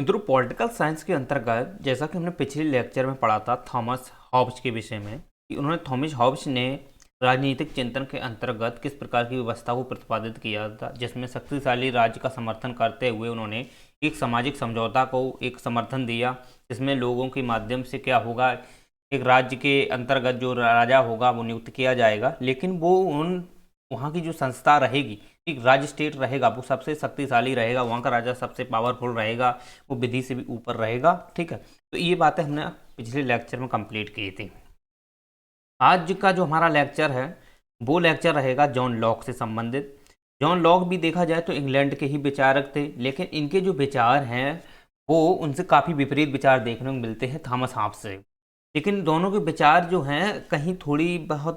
मित्रों, political science के अंतर्गत जैसा कि हमने पिछले लेक्चर में पढ़ा था थॉमस हॉब्स के विषय में कि उन्होंने थॉमस हॉब्स ने राजनीतिक चिंतन के अंतर्गत किस प्रकार की व्यवस्था को प्रतिपादित किया था, जिसमें शक्तिशाली राज्य का समर्थन करते हुए उन्होंने एक सामाजिक समझौता को एक समर्थन दिया, जिसमें लोगों के माध्यम से क्या होगा, एक राज्य के अंतर्गत जो राजा होगा वो नियुक्त किया जाएगा, लेकिन वो उन वहाँ की जो संस्था रहेगी, एक राज्य स्टेट रहेगा, वो सबसे शक्तिशाली रहेगा, वहाँ का राजा सबसे पावरफुल रहेगा, वो विधि से भी ऊपर रहेगा। ठीक है, तो ये बातें हमने पिछले लेक्चर में कंप्लीट की थी। आज का जो हमारा लेक्चर है वो लेक्चर रहेगा जॉन लॉक से संबंधित। जॉन लॉक भी देखा जाए तो इंग्लैंड के ही विचारक थे, लेकिन इनके जो विचार हैं वो उनसे काफ़ी विपरीत विचार देखने को मिलते हैं थॉमस हॉब्स से। लेकिन दोनों के विचार जो हैं कहीं थोड़ी बहुत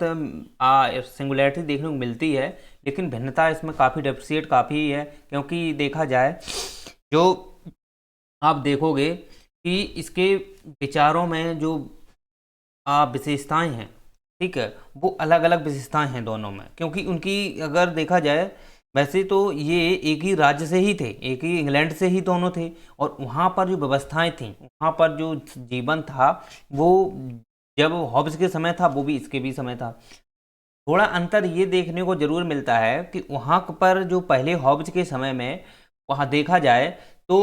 सिंगुलैरिटी देखने को मिलती है, लेकिन भिन्नता इसमें काफ़ी डिफरेंशिएट काफ़ी है, क्योंकि देखा जाए जो आप देखोगे कि इसके विचारों में जो विशेषताएं हैं, ठीक है, वो अलग अलग विशेषताएं हैं दोनों में, क्योंकि उनकी अगर देखा जाए वैसे तो ये एक ही राज्य से ही थे, एक ही इंग्लैंड से ही दोनों थे, और वहाँ पर जो व्यवस्थाएं थी, वहाँ पर जो जीवन था वो जब हॉब्स के समय था वो भी इसके भी समय था। थोड़ा अंतर ये देखने को जरूर मिलता है कि वहाँ पर जो पहले हॉब्स के समय में वहाँ देखा जाए तो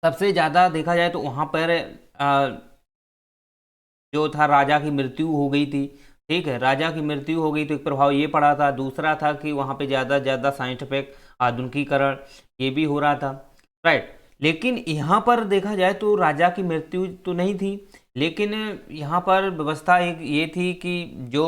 सबसे ज़्यादा देखा जाए तो वहाँ पर जो था राजा की मृत्यु हो गई थी। ठीक है, राजा की मृत्यु हो गई तो एक प्रभाव ये पड़ा था, दूसरा था कि वहाँ पे ज़्यादा से ज़्यादा साइंटिफिक आधुनिकीकरण ये भी हो रहा था। राइट, लेकिन यहाँ पर देखा जाए तो राजा की मृत्यु तो नहीं थी, लेकिन यहाँ पर व्यवस्था एक ये थी कि जो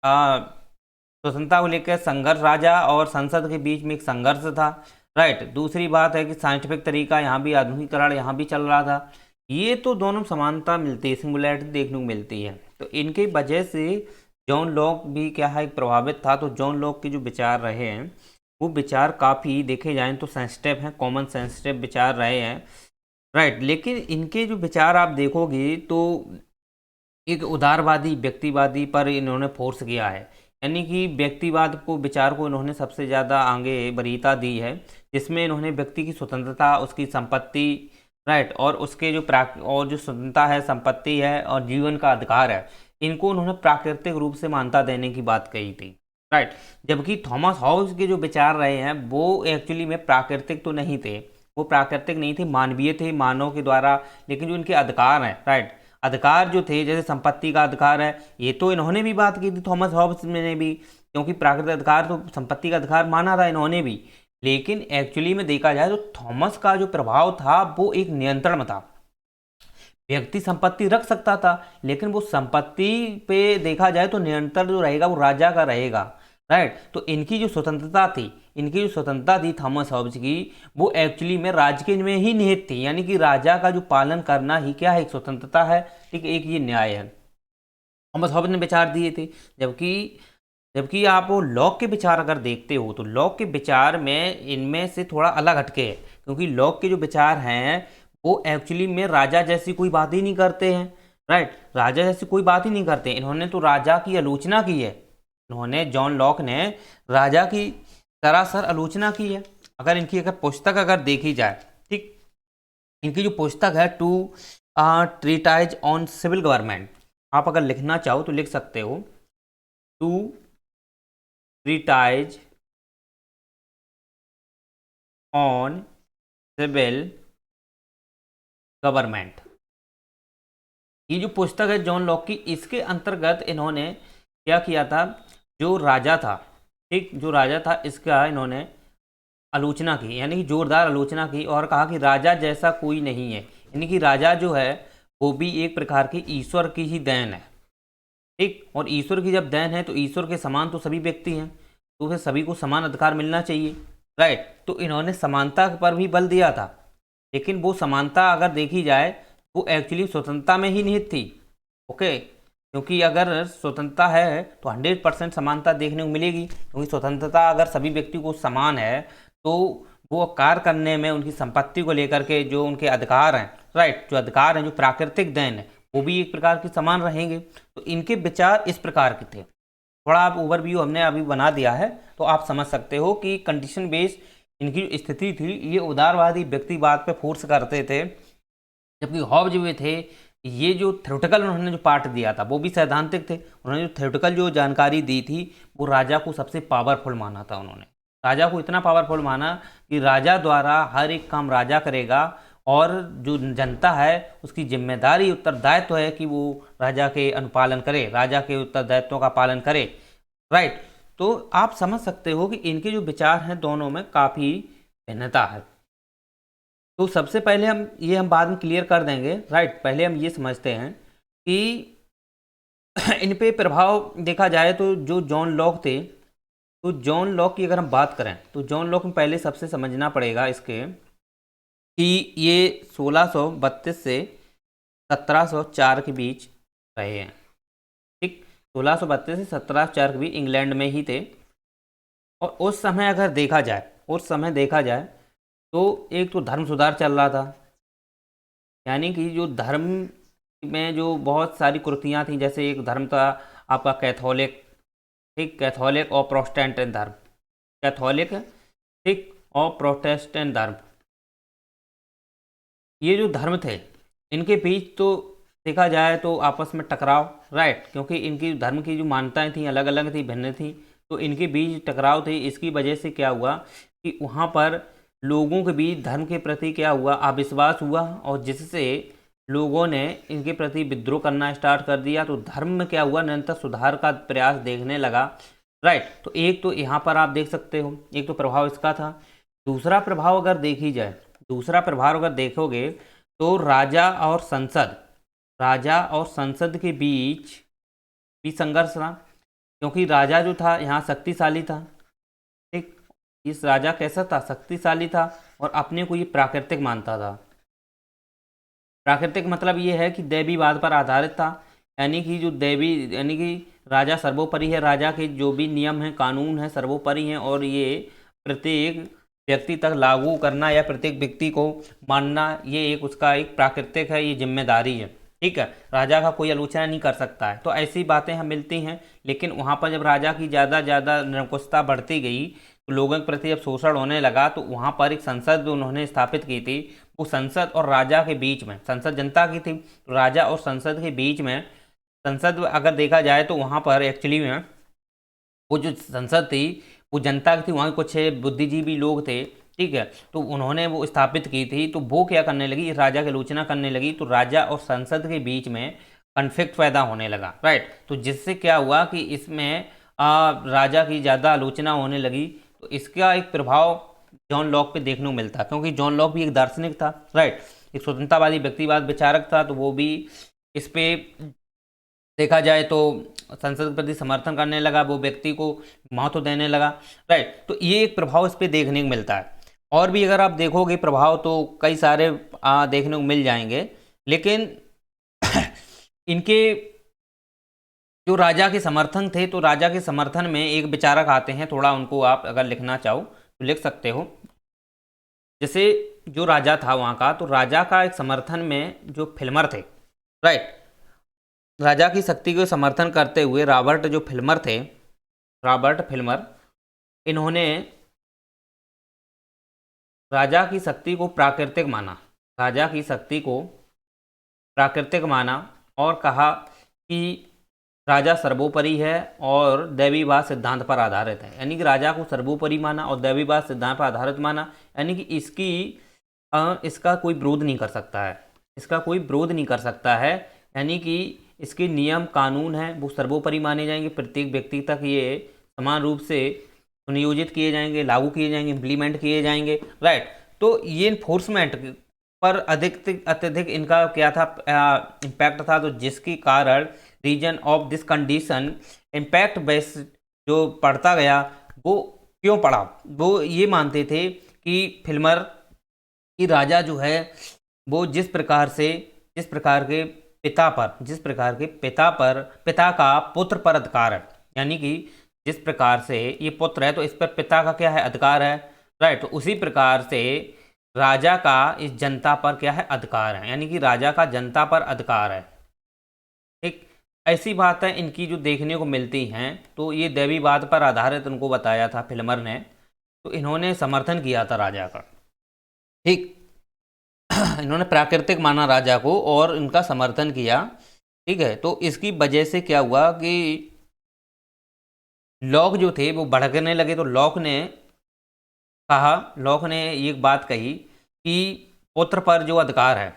स्वतंत्रता को लेकर संघर्ष, राजा और संसद के बीच में एक संघर्ष था। राइट, दूसरी बात है कि साइंटिफिक तरीका यहाँ भी, आधुनिकीकरण यहाँ भी चल रहा था। ये तो दोनों समानता मिलती है, सिंगुलैरिटी देखने को मिलती है, तो इनके वजह से जॉन लॉक भी क्या है प्रभावित था। तो जॉन लॉक के जो विचार रहे हैं वो विचार काफ़ी देखे जाएं तो सेंसिटिव हैं, कॉमन सेंसिटिव विचार रहे हैं। राइट, लेकिन इनके जो विचार आप देखोगे तो एक उदारवादी व्यक्तिवादी पर इन्होंने फोर्स किया है, यानी कि व्यक्तिवाद को विचार को इन्होंने सबसे ज़्यादा आगे वरीयता दी है, जिसमें इन्होंने व्यक्ति की स्वतंत्रता, उसकी संपत्ति, राइट, और उसके जो और जो स्वतंत्रता है, संपत्ति है और जीवन का अधिकार है, इनको उन्होंने प्राकृतिक रूप से मान्यता देने की बात कही थी। राइट, जबकि थॉमस हॉब्स के जो विचार रहे हैं वो एक्चुअली में प्राकृतिक तो नहीं थे, वो प्राकृतिक नहीं थे, मानवीय थे, मानव के द्वारा, लेकिन जो इनके अधिकार हैं, राइट, अधिकार जो थे जैसे संपत्ति का अधिकार है, ये तो इन्होंने भी बात की थी थॉमस हॉब्स ने भी, क्योंकि प्राकृतिक अधिकार तो संपत्ति का अधिकार माना था इन्होंने भी। लेकिन एक्चुअली में देखा जाए तो थॉमस का जो प्रभाव था वो एक नियंत्रण में था। व्यक्ति संपत्ति रख सकता था, लेकिन वो संपत्ति पे देखा जाए तो नियंत्रण जो रहेगा वो राजा का रहेगा। राइट, तो इनकी जो स्वतंत्रता थी, इनकी जो स्वतंत्रता थी थॉमस हॉब्स की, वो एक्चुअली में राज्य में ही निहित थी, यानी कि राजा का जो पालन करना ही क्या है, एक स्वतंत्रता है। ठीक है, एक ये न्याय है, थॉमस हॉब्स ने विचार दिए थे। जबकि जबकि आप लॉक के विचार अगर देखते हो तो लॉक के विचार में इनमें से थोड़ा अलग हटके है, क्योंकि लॉक के जो विचार हैं वो एक्चुअली में राजा जैसी कोई बात ही नहीं करते हैं। राइट, राजा जैसी कोई बात ही नहीं करते, इन्होंने तो राजा की आलोचना की है, इन्होंने जॉन लॉक ने राजा की सरासर आलोचना की है। अगर इनकी अगर पुस्तक अगर देखी जाए, ठीक, इनकी जो पुस्तक है two treatise on civil government, आप अगर लिखना चाहो तो लिख सकते हो, two treatise on civil government, ये जो पुस्तक है जॉन लॉक की, इसके अंतर्गत इन्होंने क्या किया था, जो राजा था, ठीक, जो राजा था इसका इन्होंने आलोचना की, यानी कि जोरदार आलोचना की, और कहा कि राजा जैसा कोई नहीं है, यानी कि राजा जो है वो भी एक प्रकार की ईश्वर की ही देन है। ठीक, और ईश्वर की जब देन है तो ईश्वर के समान तो सभी व्यक्ति हैं, तो फिर सभी को समान अधिकार मिलना चाहिए। राइट, तो इन्होंने समानता पर भी बल दिया था, लेकिन वो समानता अगर देखी जाए वो एक्चुअली स्वतंत्रता में ही निहित थी। ओके, क्योंकि अगर स्वतंत्रता है तो 100% समानता देखने को मिलेगी, क्योंकि स्वतंत्रता अगर सभी व्यक्ति को समान है तो वो कार्य करने में उनकी संपत्ति को लेकर के जो उनके अधिकार हैं, राइट, जो अधिकार हैं, जो प्राकृतिक देन है, वो भी एक प्रकार के समान रहेंगे। तो इनके विचार इस प्रकार के थे। थोड़ा आप ओवरव्यू हमने अभी बना दिया है तो आप समझ सकते हो कि कंडीशन बेस्ड इनकी जो स्थिति थी, ये उदारवादी व्यक्तिवाद पे फोर्स करते थे, जबकि हॉब्स जो थे ये जो थ्योरेटिकल उन्होंने जो पार्ट दिया था वो भी सैद्धांतिक थे। उन्होंने जो थ्योरेटिकल जो जानकारी दी थी वो राजा को सबसे पावरफुल माना था। उन्होंने राजा को इतना पावरफुल माना कि राजा द्वारा हर एक काम राजा करेगा और जो जनता है उसकी जिम्मेदारी उत्तरदायित्व है कि वो राजा के अनुपालन करे, राजा के उत्तरदायित्वों का पालन करे। राइट। तो आप समझ सकते हो कि इनके जो विचार हैं दोनों में काफ़ी भिन्नता है। तो सबसे पहले हम बाद में क्लियर कर देंगे। राइट। पहले हम ये समझते हैं कि इन पे प्रभाव देखा जाए तो जो जॉन लॉक थे, तो जॉन लॉक की अगर हम बात करें तो जॉन लॉक में पहले सबसे समझना पड़ेगा इसके कि ये 1632 से 1704 के बीच रहे हैं। ठीक, 1632 से 1704 के बीच इंग्लैंड में ही थे। और उस समय अगर देखा जाए तो एक तो धर्म सुधार चल रहा था, यानी कि जो धर्म में जो बहुत सारी कुरीतियाँ थी, जैसे एक धर्म था आपका कैथोलिक, ठीक, कैथोलिक और प्रोटेस्टेंट धर्म, कैथोलिक, ठीक, और प्रोटेस्टेंट धर्म, ये जो धर्म थे इनके बीच तो देखा जाए तो आपस में टकराव। राइट। क्योंकि इनकी धर्म की जो मान्यताएं थी अलग अलग थी, भिन्न थी, तो इनके बीच टकराव थे। इसकी वजह से क्या हुआ कि वहाँ पर लोगों के बीच धर्म के प्रति क्या हुआ, अविश्वास हुआ, और जिससे लोगों ने इनके प्रति विद्रोह करना स्टार्ट कर दिया। तो धर्म में क्या हुआ, निरंतर सुधार का प्रयास देखने लगा। राइट। तो एक तो यहाँ पर आप देख सकते हो, एक तो प्रभाव इसका था। दूसरा प्रभाव अगर देखोगे तो राजा और संसद के बीच भी संघर्ष रहा, क्योंकि राजा जो था यहाँ शक्तिशाली था। ठीक, इस राजा कैसा था, शक्तिशाली था और अपने को ये प्राकृतिक मानता था। प्राकृतिक मतलब ये है कि दैवीवाद पर आधारित था, यानी कि राजा सर्वोपरि है, राजा के जो भी नियम हैं कानून हैं सर्वोपरि हैं, और ये प्रत्येक व्यक्ति तक लागू करना या प्रत्येक व्यक्ति को मानना, ये एक उसका एक प्राकृतिक है, ये जिम्मेदारी है। ठीक है, राजा का कोई आलोचना नहीं कर सकता है। तो ऐसी बातें हम मिलती हैं। लेकिन वहाँ पर जब राजा की ज़्यादा निरंकुशता बढ़ती गई तो लोगों के प्रति जब शोषण होने लगा, तो वहाँ पर एक संसद उन्होंने स्थापित की थी। वो संसद और राजा के बीच में, संसद जनता की थी, तो राजा और संसद के बीच में, संसद अगर देखा जाए तो वहाँ पर एक्चुअली में वो जो संसद थी वो जनता की थी, वहाँ कुछ बुद्धिजीवी लोग थे। ठीक है, तो उन्होंने वो स्थापित की थी। तो वो क्या करने लगी, राजा की आलोचना करने लगी, तो राजा और संसद के बीच में कन्फ्लिक्ट पैदा होने लगा। राइट। तो जिससे क्या हुआ कि इसमें राजा की ज़्यादा आलोचना होने लगी। तो इसका एक प्रभाव जॉन लॉक पे देखने को मिलता, क्योंकि जॉन लॉक भी एक दार्शनिक था। राइट, एक स्वतंत्रतावादी व्यक्तिवाद विचारक था, तो वो भी इस पे देखा जाए तो संसद के प्रति समर्थन करने लगा, वो व्यक्ति को महत्व देने लगा। राइट। तो ये एक प्रभाव इस पे देखने को मिलता है। और भी अगर आप देखोगे प्रभाव तो कई सारे देखने को मिल जाएंगे। लेकिन इनके जो राजा के समर्थन थे, तो राजा के समर्थन में एक विचारक आते हैं, थोड़ा उनको आप अगर लिखना चाहो तो लिख सकते हो। जैसे जो राजा था वहाँ का, तो राजा का एक समर्थन में जो फिल्मर थे, राइट, राजा की शक्ति को समर्थन करते हुए रॉबर्ट फिल्मर, इन्होंने राजा की शक्ति को प्राकृतिक माना और कहा कि राजा सर्वोपरि है और दैवीवाद सिद्धांत पर आधारित है। यानी कि राजा को सर्वोपरि माना और दैवीवाद सिद्धांत पर आधारित माना, यानी कि इसका कोई विरोध नहीं कर सकता है, यानी कि इसके नियम कानून हैं वो सर्वोपरि माने जाएंगे, प्रत्येक व्यक्ति तक ये समान रूप से सुनियोजित किए जाएंगे, लागू किए जाएंगे, इम्प्लीमेंट किए जाएंगे। राइट। तो ये इन्फोर्समेंट पर अत्यधिक इनका क्या था, इम्पैक्ट था। तो जिसके कारण reason of this condition impact base जो पढ़ता गया, वो क्यों पढ़ा, वो ये मानते थे कि फिल्मर की राजा जो है वो जिस प्रकार के पिता का पुत्र पर अधिकार है, यानी कि जिस प्रकार से ये पुत्र है तो इस पर पिता का क्या है, अधिकार है। राइट। तो उसी प्रकार से राजा का इस जनता पर क्या है, अधिकार है, यानी कि राजा का जनता पर अधिकार है। ठीक, ऐसी बातें इनकी जो देखने को मिलती हैं। तो ये दैवीवाद पर आधारित उनको बताया था फिल्मर ने। तो इन्होंने समर्थन किया था राजा का। ठीक, इन्होंने प्राकृतिक माना राजा को और इनका समर्थन किया। ठीक है, तो इसकी वजह से क्या हुआ कि लॉक जो थे वो भड़कने लगे। तो लॉक ने एक बात कही कि पुत्र पर जो अधिकार है,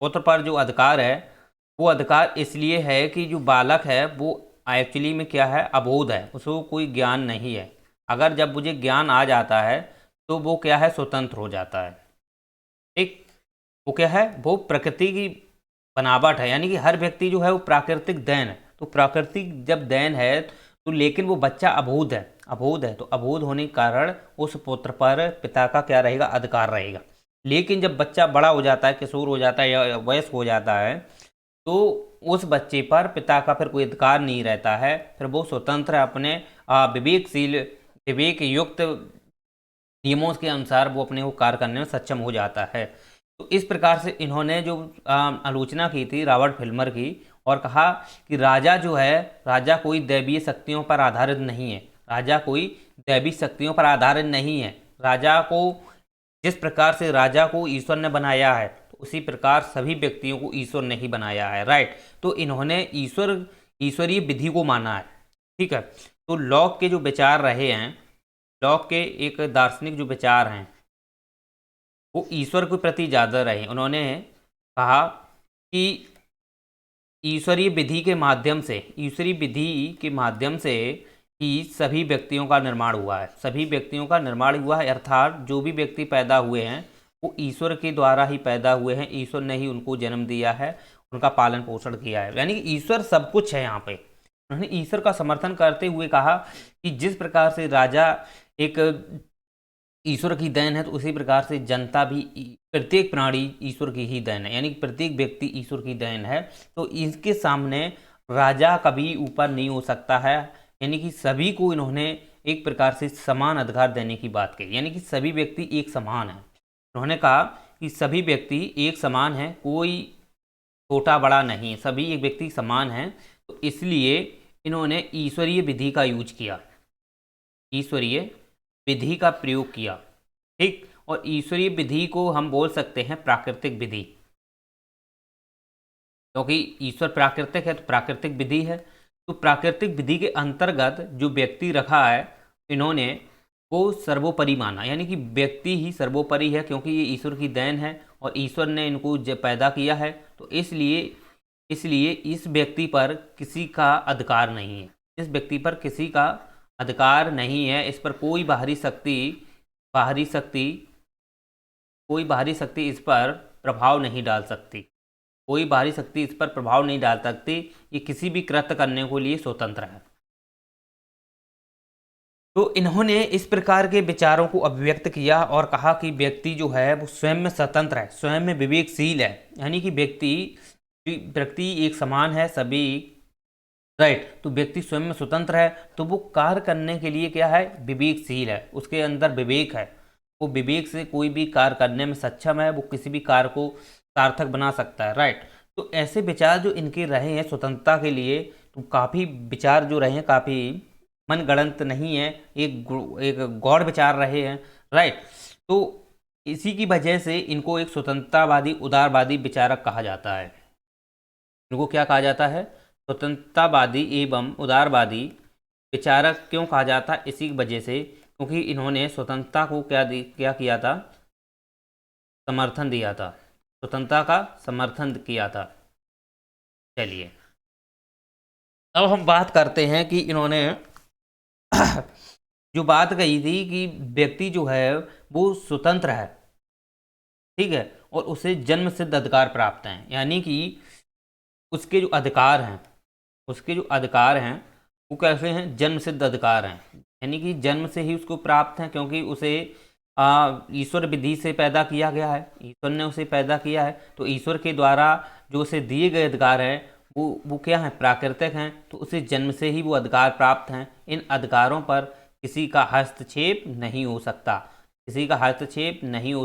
पुत्र पर जो अधिकार है, वो अधिकार इसलिए है कि जो बालक है वो एक्चुअली में क्या है, अबोध है, उसको कोई ज्ञान नहीं है। अगर जब मुझे ज्ञान आ जाता है तो वो क्या है, स्वतंत्र हो जाता है। ठीक, वो क्या है, वो प्रकृति की बनावट है, यानी कि हर व्यक्ति जो है वो प्राकृतिक देन है। तो प्राकृतिक जब देन है तो लेकिन वो बच्चा अबोध है, अबोध है, तो अबोध होने के कारण उस पुत्र पर पिता का क्या रहेगा, अधिकार रहेगा। लेकिन जब बच्चा बड़ा हो जाता है, किशोर हो जाता है या वयस्क हो जाता है, तो उस बच्चे पर पिता का फिर कोई अधिकार नहीं रहता है। फिर वो स्वतंत्र अपने विवेकशील, विवेक युक्त नियमों के अनुसार वो अपने वो कार्य करने में सक्षम हो जाता है। तो इस प्रकार से इन्होंने जो आलोचना की थी रॉबर्ट फिल्मर की, और कहा कि राजा जो है, राजा कोई दैवीय शक्तियों पर आधारित नहीं है, राजा कोई दैवी शक्तियों पर आधारित नहीं है। राजा को जिस प्रकार से राजा को ईश्वर ने बनाया है, तो उसी प्रकार सभी व्यक्तियों को ईश्वर ने ही बनाया है। राइट, तो इन्होंने ईश्वरीय विधि को माना है। ठीक है, तो लॉक के जो विचार रहे हैं, लॉक के एक दार्शनिक जो विचार हैं वो ईश्वर के प्रति ज़्यादा रहे। उन्होंने कहा कि ईश्वरीय विधि के माध्यम से, ईश्वरीय विधि के माध्यम से ही सभी व्यक्तियों का निर्माण हुआ है, सभी व्यक्तियों का निर्माण हुआ है। अर्थात जो भी व्यक्ति पैदा हुए हैं वो ईश्वर के द्वारा ही पैदा हुए हैं, ईश्वर ने ही उनको जन्म दिया है, उनका पालन पोषण किया है, यानी कि ईश्वर सब कुछ है। यहाँ पे उन्होंने ईश्वर का समर्थन करते हुए कहा कि जिस प्रकार से राजा एक ईश्वर की देन है, तो उसी प्रकार से जनता भी, प्रत्येक प्राणी ईश्वर की ही देन है, यानी कि प्रत्येक व्यक्ति ईश्वर की देन है। तो इसके सामने राजा कभी ऊपर नहीं हो सकता है, यानी कि सभी को इन्होंने एक प्रकार से समान अधिकार देने की बात कही, यानी कि सभी व्यक्ति एक समान है। उन्होंने कहा कि सभी व्यक्ति एक समान है, कोई छोटा बड़ा नहीं, सभी एक व्यक्ति समान है। तो इसलिए इन्होंने ईश्वरीय विधि का यूज किया, ईश्वरीय विधि का प्रयोग किया। ठीक, और ईश्वरीय विधि को हम बोल सकते हैं प्राकृतिक विधि, क्योंकि ईश्वर प्राकृतिक है तो प्राकृतिक विधि है। तो प्राकृतिक विधि के अंतर्गत जो व्यक्ति रखा है, इन्होंने वो सर्वोपरि माना, यानी कि व्यक्ति ही सर्वोपरि है, क्योंकि ये ईश्वर की देन है और ईश्वर ने इनको पैदा किया है। तो इसलिए इस व्यक्ति पर किसी का अधिकार नहीं है, इस व्यक्ति पर किसी का अधिकार नहीं है, इस पर कोई बाहरी शक्ति इस पर प्रभाव नहीं डाल सकती, कोई बाहरी शक्ति इस पर प्रभाव नहीं डाल सकती। ये किसी भी कृत्य करने के लिए स्वतंत्र है। तो इन्होंने इस प्रकार के विचारों को अभिव्यक्त किया और कहा कि व्यक्ति जो है वो स्वयं में स्वतंत्र है, स्वयं में विवेकशील है, यानी कि व्यक्ति एक समान है सभी। राइट, तो व्यक्ति स्वयं में स्वतंत्र है, तो वो कार्य करने के लिए क्या है, विवेकशील है, उसके अंदर विवेक है, वो विवेक से कोई भी कार्य करने में सक्षम है, वो किसी भी कार्य को सार्थक बना सकता है। राइट, तो ऐसे विचार जो इनके रहे हैं स्वतंत्रता के लिए, तो काफ़ी विचार जो रहे हैं काफ़ी मनगढ़ंत नहीं है, एक गौड़ विचार रहे हैं। राइट, तो इसी की वजह से इनको एक स्वतंत्रतावादी उदारवादी विचारक कहा जाता है। इनको क्या कहा जाता है, स्वतंत्रतावादी एवं उदारवादी विचारक क्यों कहा जाता है, इसी वजह से क्योंकि इन्होंने स्वतंत्रता को क्या किया था, समर्थन दिया था, स्वतंत्रता का समर्थन किया था। चलिए अब हम बात करते हैं कि इन्होंने जो बात कही थी कि व्यक्ति जो है वो स्वतंत्र है, ठीक है, और उसे जन्म सिद्ध अधिकार प्राप्त हैं, यानी कि उसके जो अधिकार हैं, वो कैसे हैं, जन्म सिद्ध अधिकार हैं, यानी कि जन्म से ही उसको प्राप्त हैं, क्योंकि उसे ईश्वर विधि से पैदा किया गया है, ईश्वर ने उसे पैदा किया है। तो ईश्वर के द्वारा जो उसे दिए गए अधिकार हैं वो क्या है, प्राकृतिक हैं, तो उसे जन्म से ही वो अधिकार प्राप्त हैं। इन अधिकारों पर किसी का हस्तक्षेप नहीं हो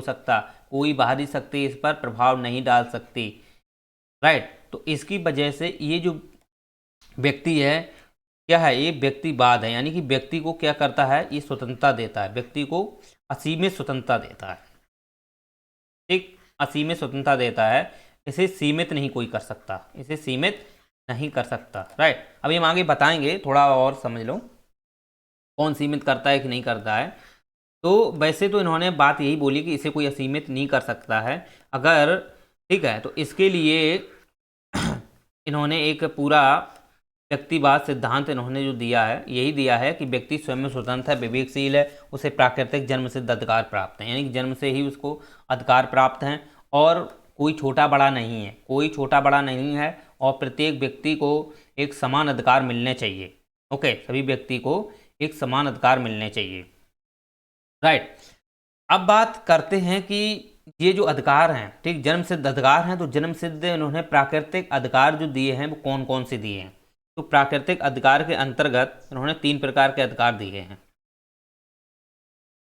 सकता, कोई बाहरी शक्ति इस पर प्रभाव नहीं डाल सकती। राइट, तो इसकी वजह से ये जो व्यक्ति है क्या है, ये व्यक्तिवाद है, यानी कि व्यक्ति को क्या करता है, ये स्वतंत्रता देता है, व्यक्ति को असीमित स्वतंत्रता देता है। ठीक, असीमित स्वतंत्रता देता है, इसे सीमित नहीं कोई कर सकता, इसे सीमित नहीं कर सकता। राइट, अभी हम आगे बताएंगे, थोड़ा और समझ लो कौन सीमित करता है कि नहीं करता है। तो वैसे तो इन्होंने बात यही बोली कि इसे कोई असीमित नहीं कर सकता है अगर, ठीक है, तो इसके लिए इन्होंने एक पूरा व्यक्तिवाद सिद्धांत इन्होंने जो दिया है, यही दिया है कि व्यक्ति स्वयं में स्वतंत्र है, विवेकशील है, उसे प्राकृतिक जन्म सिद्ध अधिकार प्राप्त है, यानी कि जन्म से ही उसको अधिकार प्राप्त हैं और कोई छोटा बड़ा नहीं है, कोई छोटा बड़ा नहीं है, और प्रत्येक व्यक्ति को एक समान अधिकार मिलने चाहिए। ओके, सभी व्यक्ति को एक समान अधिकार मिलने चाहिए। राइट, अब बात करते हैं कि ये जो अधिकार हैं, ठीक, जन्म सिद्ध अधिकार हैं, तो जन्म सिद्ध इन्होंने प्राकृतिक अधिकार जो दिए हैं वो कौन कौन से दिए हैं। तो प्राकृतिक अधिकार के अंतर्गत इन्होंने 3 प्रकार के अधिकार दिए हैं।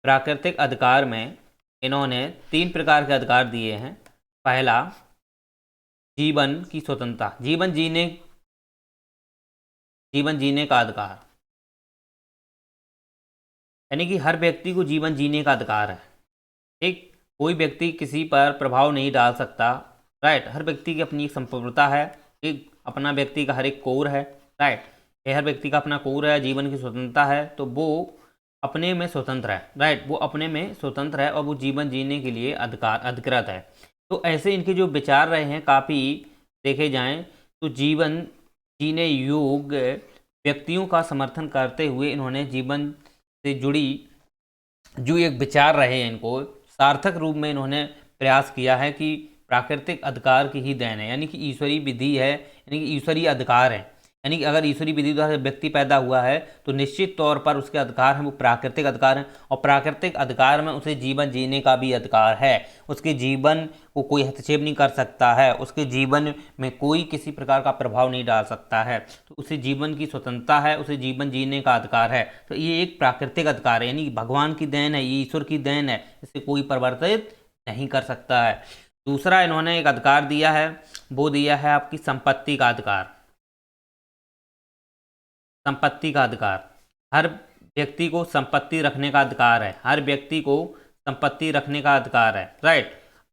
प्राकृतिक अधिकार में इन्होंने 3 प्रकार के अधिकार दिए हैं। पहला, जीवन की स्वतंत्रता, जीवन जीने का अधिकार, यानी कि हर व्यक्ति को जीवन जीने का अधिकार है। ठीक, कोई व्यक्ति किसी पर प्रभाव नहीं डाल सकता। राइट, हर व्यक्ति की अपनी एक संप्रभुता है, एक अपना व्यक्ति का हर एक कोर है। राइट, ये हर व्यक्ति का अपना कोर है, जीवन की स्वतंत्रता है, तो वो अपने में स्वतंत्र है। राइट, वो अपने में स्वतंत्र है और वो जीवन जीने के लिए अधिकृत है। तो ऐसे इनके जो विचार रहे हैं काफ़ी देखे जाएं तो जीवन जीने योग्य व्यक्तियों का समर्थन करते हुए इन्होंने जीवन से जुड़ी जो एक विचार रहे हैं, इनको सार्थक रूप में इन्होंने प्रयास किया है कि प्राकृतिक अधिकार की ही देन है, यानी कि ईश्वरीय विधि है, यानी कि ईश्वरीय अधिकार है, यानी कि अगर ईश्वरीय विधि द्वारा व्यक्ति पैदा हुआ है तो निश्चित तौर पर उसके अधिकार हैं वो प्राकृतिक अधिकार हैं, और प्राकृतिक अधिकार में उसे जीवन जीने का भी अधिकार है। उसके जीवन को कोई हस्तक्षेप नहीं कर सकता है, उसके जीवन में कोई किसी प्रकार का प्रभाव नहीं डाल सकता है, तो उसे जीवन की स्वतंत्रता है, उसे जीवन जीने का अधिकार है। तो ये एक प्राकृतिक अधिकार है, यानी कि भगवान की देन है, ये ईश्वर की देन है, इसे कोई परिवर्तित नहीं कर सकता है। दूसरा इन्होंने एक अधिकार दिया है, वो दिया है आपकी संपत्ति का अधिकार। संपत्ति का अधिकार, हर व्यक्ति को संपत्ति रखने का अधिकार है, हर व्यक्ति को संपत्ति रखने का अधिकार है। राइट,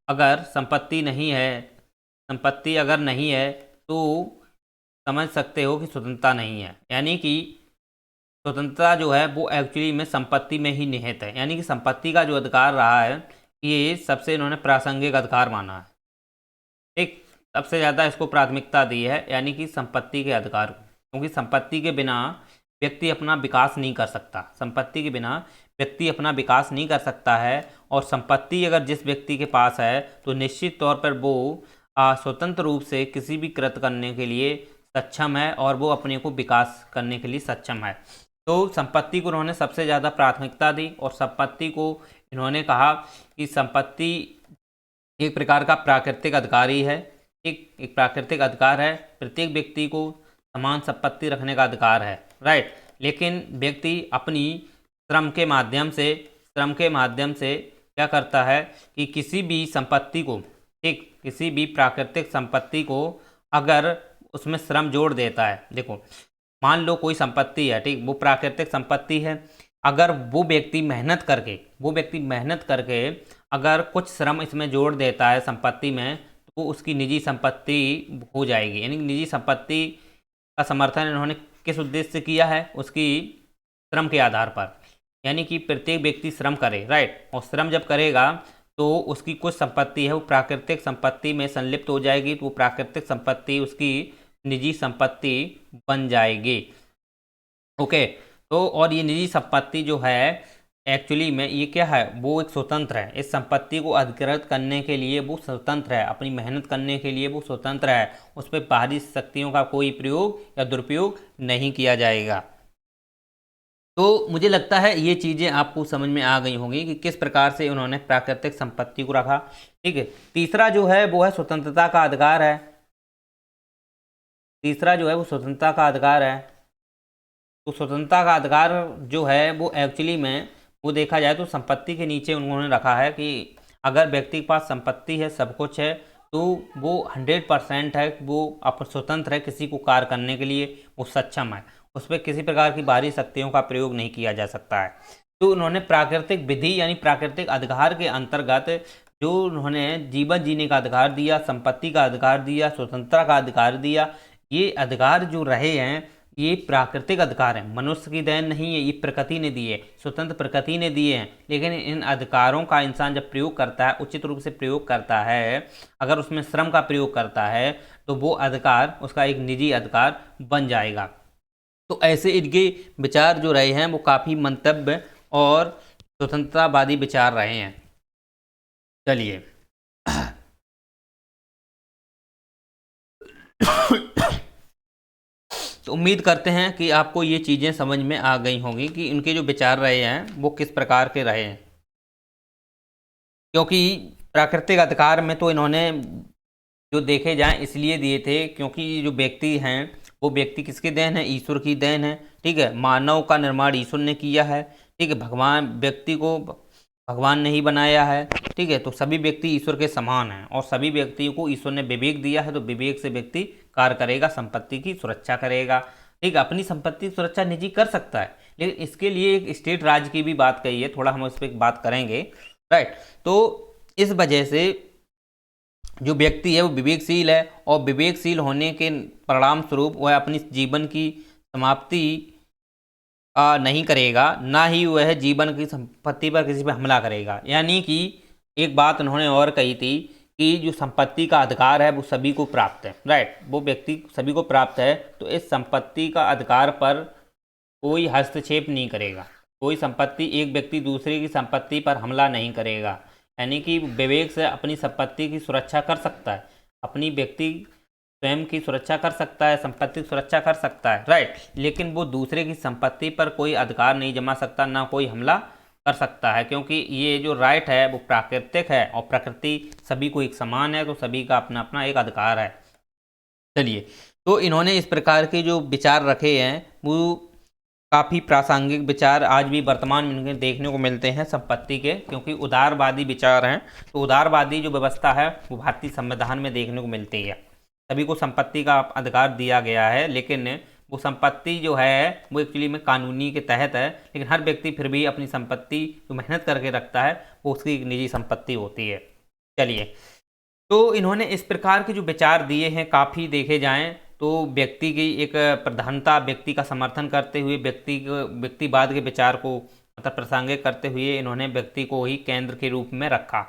अगर संपत्ति नहीं है, संपत्ति अगर नहीं है तो समझ सकते हो कि स्वतंत्रता नहीं है, यानी कि स्वतंत्रता जो है वो एक्चुअली में संपत्ति में ही निहित है, यानी कि संपत्ति का जो अधिकार रहा है ये सबसे इन्होंने प्रासंगिक अधिकार माना है। ठीक, सबसे ज़्यादा इसको प्राथमिकता दी है, यानी कि संपत्ति के अधिकार को, क्योंकि संपत्ति के बिना व्यक्ति अपना विकास नहीं कर सकता, संपत्ति के बिना व्यक्ति अपना विकास नहीं कर सकता है। और संपत्ति अगर जिस व्यक्ति के पास है तो निश्चित तौर पर वो स्वतंत्र रूप से किसी भी कृत करने के लिए सक्षम है और वो अपने को विकास करने के लिए सक्षम है। तो संपत्ति को उन्होंने सबसे ज़्यादा प्राथमिकता दी और संपत्ति को इन्होंने कहा कि संपत्ति एक प्रकार का प्राकृतिक अधिकार ही है, एक प्राकृतिक अधिकार है, प्रत्येक व्यक्ति को समान संपत्ति रखने का अधिकार है। राइट, लेकिन व्यक्ति अपनी श्रम के माध्यम से क्या करता है कि किसी भी संपत्ति को, ठीक, किसी भी प्राकृतिक संपत्ति को अगर उसमें श्रम जोड़ देता है, देखो मान लो कोई संपत्ति है, ठीक, वो प्राकृतिक संपत्ति है, अगर वो व्यक्ति मेहनत करके अगर कुछ श्रम इसमें जोड़ देता है संपत्ति में, तो उसकी निजी संपत्ति हो जाएगी। यानी निजी संपत्ति का समर्थन इन्होंने किस उद्देश्य से किया है, उसकी श्रम के आधार पर, यानी कि प्रत्येक व्यक्ति श्रम करे। राइट, और श्रम जब करेगा तो उसकी कुछ संपत्ति है वो प्राकृतिक संपत्ति में संलिप्त हो जाएगी, तो वो प्राकृतिक संपत्ति उसकी निजी संपत्ति बन जाएगी। ओके, तो और ये निजी संपत्ति जो है एक्चुअली में ये क्या है, वो एक स्वतंत्र है, इस संपत्ति को अधिकृत करने के लिए वो स्वतंत्र है, अपनी मेहनत करने के लिए वो स्वतंत्र है, उस पर बाहरी शक्तियों का कोई प्रयोग या दुरुपयोग नहीं किया जाएगा। तो मुझे लगता है ये चीज़ें आपको समझ में आ गई होंगी कि किस प्रकार से उन्होंने प्राकृतिक संपत्ति को रखा। ठीक है, तीसरा जो है वो है स्वतंत्रता का अधिकार है, तीसरा जो है वो स्वतंत्रता का अधिकार है। तो स्वतंत्रता का अधिकार जो है वो एक्चुअली में वो देखा जाए तो संपत्ति के नीचे उन्होंने रखा है कि अगर व्यक्ति के पास संपत्ति है, सब कुछ है, तो वो 100% है, वो स्वतंत्र है, किसी को कार्य करने के लिए वो सक्षम है। उस पर किसी प्रकार की बाहरी शक्तियों का प्रयोग नहीं किया जा सकता है। तो उन्होंने प्राकृतिक विधि यानी प्राकृतिक अधिकार के अंतर्गत जो उन्होंने जीवन जीने का अधिकार दिया, संपत्ति का अधिकार दिया, स्वतंत्रता का अधिकार दिया, ये अधिकार जो रहे हैं ये प्राकृतिक अधिकार हैं, मनुष्य की देन नहीं है, ये प्रकृति ने दिए, स्वतंत्र प्रकृति ने दिए हैं। लेकिन इन अधिकारों का इंसान जब प्रयोग करता है, उचित रूप से प्रयोग करता है, अगर उसमें श्रम का प्रयोग करता है तो वो अधिकार उसका एक निजी अधिकार बन जाएगा। तो ऐसे इनके विचार जो रहे हैं वो काफ़ी मंतव्य और स्वतंत्रतावादी विचार रहे हैं। चलिए तो उम्मीद करते हैं कि आपको ये चीज़ें समझ में आ गई होंगी कि इनके जो विचार रहे हैं वो किस प्रकार के रहे हैं। क्योंकि प्राकृतिक अधिकार में तो इन्होंने जो देखे जाएं इसलिए दिए थे क्योंकि जो व्यक्ति हैं वो व्यक्ति किसकी देन है, ईश्वर की देन है। ठीक है, मानव का निर्माण ईश्वर ने किया है। ठीक है, भगवान व्यक्ति को भगवान ने ही बनाया है। ठीक है, तो सभी व्यक्ति ईश्वर के समान हैं और सभी व्यक्तियों को ईश्वर ने विवेक दिया है, तो विवेक से व्यक्ति कार्य करेगा, संपत्ति की सुरक्षा करेगा। ठीक है, अपनी संपत्ति की सुरक्षा निजी कर सकता है, लेकिन इसके लिए एक स्टेट राज्य की भी बात कही है, थोड़ा हम उस पर बात करेंगे। राइट, तो इस वजह से जो व्यक्ति है वो विवेकशील है और विवेकशील होने के परिणाम स्वरूप वह अपनी जीवन की समाप्ति नहीं करेगा, ना ही वह जीवन की संपत्ति पर किसी पर हमला करेगा। यानी कि एक बात उन्होंने और कही थी कि जो संपत्ति का अधिकार है वो सभी को प्राप्त है। राइट, वो व्यक्ति सभी को प्राप्त है, तो इस संपत्ति का अधिकार पर कोई हस्तक्षेप नहीं करेगा, कोई संपत्ति एक व्यक्ति दूसरे की संपत्ति पर हमला नहीं करेगा। यानी कि विवेक से अपनी संपत्ति की सुरक्षा कर सकता है, अपनी व्यक्ति स्वयं की सुरक्षा कर सकता है, संपत्ति की सुरक्षा कर सकता है। राइट, लेकिन वो दूसरे की संपत्ति पर कोई अधिकार नहीं जमा सकता, ना कोई हमला कर सकता है, क्योंकि ये जो राइट है वो प्राकृतिक है और प्रकृति सभी को एक समान है, तो सभी का अपना अपना एक अधिकार है। चलिए, तो इन्होंने इस प्रकार के जो विचार रखे हैं वो काफ़ी प्रासंगिक विचार आज भी वर्तमान में इनके देखने को मिलते हैं संपत्ति के, क्योंकि उदारवादी विचार हैं। तो उदारवादी जो व्यवस्था है वो भारतीय संविधान में देखने को मिलती है, सभी को संपत्ति का अधिकार दिया गया है, लेकिन वो संपत्ति जो है वो एक्चुअली में कानूनी के तहत है, लेकिन हर व्यक्ति फिर भी अपनी संपत्ति जो मेहनत करके रखता है वो उसकी एक निजी संपत्ति होती है। चलिए, तो इन्होंने इस प्रकार के जो विचार दिए हैं काफ़ी देखे जाएं तो व्यक्ति की एक प्रधानता, व्यक्ति का समर्थन करते हुए, व्यक्तिवाद के विचार को मतलब प्रासंगिक करते हुए इन्होंने व्यक्ति को ही केंद्र के रूप में रखा,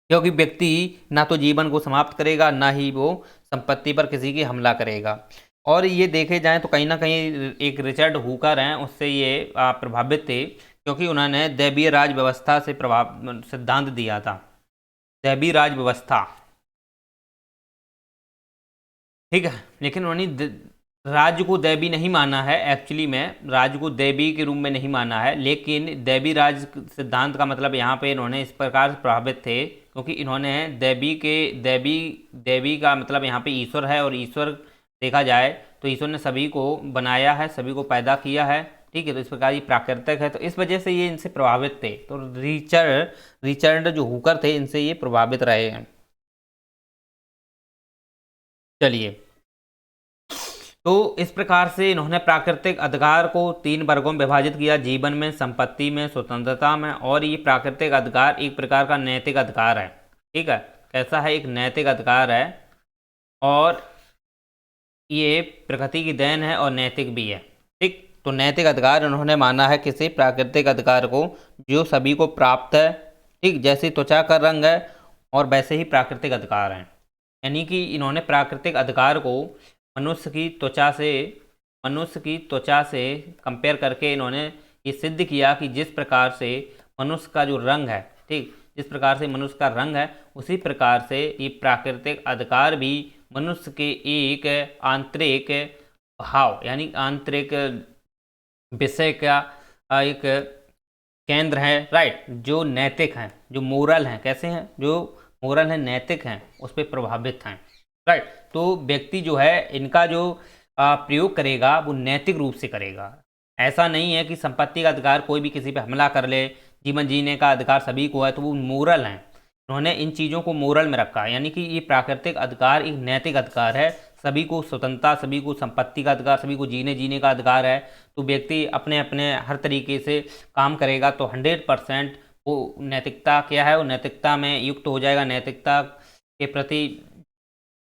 क्योंकि व्यक्ति ना तो जीवन को समाप्त करेगा ना ही वो संपत्ति पर किसी की हमला करेगा। और ये देखे जाएं तो कहीं ना कहीं एक रिचर्ड हुकर हैं, उससे ये प्रभावित थे, क्योंकि उन्होंने दैवीय राज व्यवस्था से सिद्धांत दिया था, दैवीय राज व्यवस्था। ठीक है, लेकिन उन्होंने राज्य को दैवी नहीं माना है, एक्चुअली में राज्य को दैवी के रूप में नहीं माना है, लेकिन दैवी राज सिद्धांत का मतलब यहाँ पे इन्होंने इस प्रकार से प्रभावित थे क्योंकि इन्होंने दैवी का मतलब यहाँ पे ईश्वर है, और ईश्वर देखा जाए तो ईश्वर ने सभी को बनाया है, सभी को पैदा किया है। ठीक है, तो इस प्रकार ये प्राकृतिक है, तो इस वजह से ये इनसे प्रभावित थे। तो रिचर्ड जो हुकर थे इनसे ये प्रभावित रहे हैं। चलिए, तो इस प्रकार से इन्होंने प्राकृतिक अधिकार को 3 वर्गों में विभाजित किया, जीवन में, संपत्ति में, स्वतंत्रता में। और ये प्राकृतिक अधिकार एक प्रकार का नैतिक अधिकार है। ठीक है, कैसा है, एक नैतिक अधिकार है, और ये प्रकृति की देन है और नैतिक भी है। ठीक, तो नैतिक अधिकार इन्होंने माना है किसी प्राकृतिक अधिकार को जो सभी को प्राप्त है। ठीक, जैसे त्वचा का रंग है और वैसे ही प्राकृतिक अधिकार हैं। यानी कि इन्होंने प्राकृतिक अधिकार को मनुष्य की त्वचा से कंपेयर करके इन्होंने ये सिद्ध किया कि जिस प्रकार से मनुष्य का जो रंग है, ठीक, जिस प्रकार से मनुष्य का रंग है उसी प्रकार से ये प्राकृतिक अधिकार भी मनुष्य के एक आंतरिक भाव यानी आंतरिक विषय का एक केंद्र है। राइट, जो नैतिक हैं, जो मोरल हैं, कैसे हैं, जो मोरल हैं, नैतिक हैं, उस पर प्रभावित हैं। राइट, तो व्यक्ति जो है इनका जो प्रयोग करेगा वो नैतिक रूप से करेगा। ऐसा नहीं है कि संपत्ति का अधिकार कोई भी किसी पे हमला कर ले, जीवन जीने का अधिकार सभी को है, तो वो मोरल हैं। उन्होंने इन चीज़ों को मोरल में रखा, यानी कि ये प्राकृतिक अधिकार एक नैतिक अधिकार है, सभी को स्वतंत्रता, सभी को संपत्ति का अधिकार, सभी को जीने का अधिकार है, तो व्यक्ति अपने अपने हर तरीके से काम करेगा तो 100% वो नैतिकता क्या है, वो नैतिकता में युक्त हो जाएगा, नैतिकता के प्रति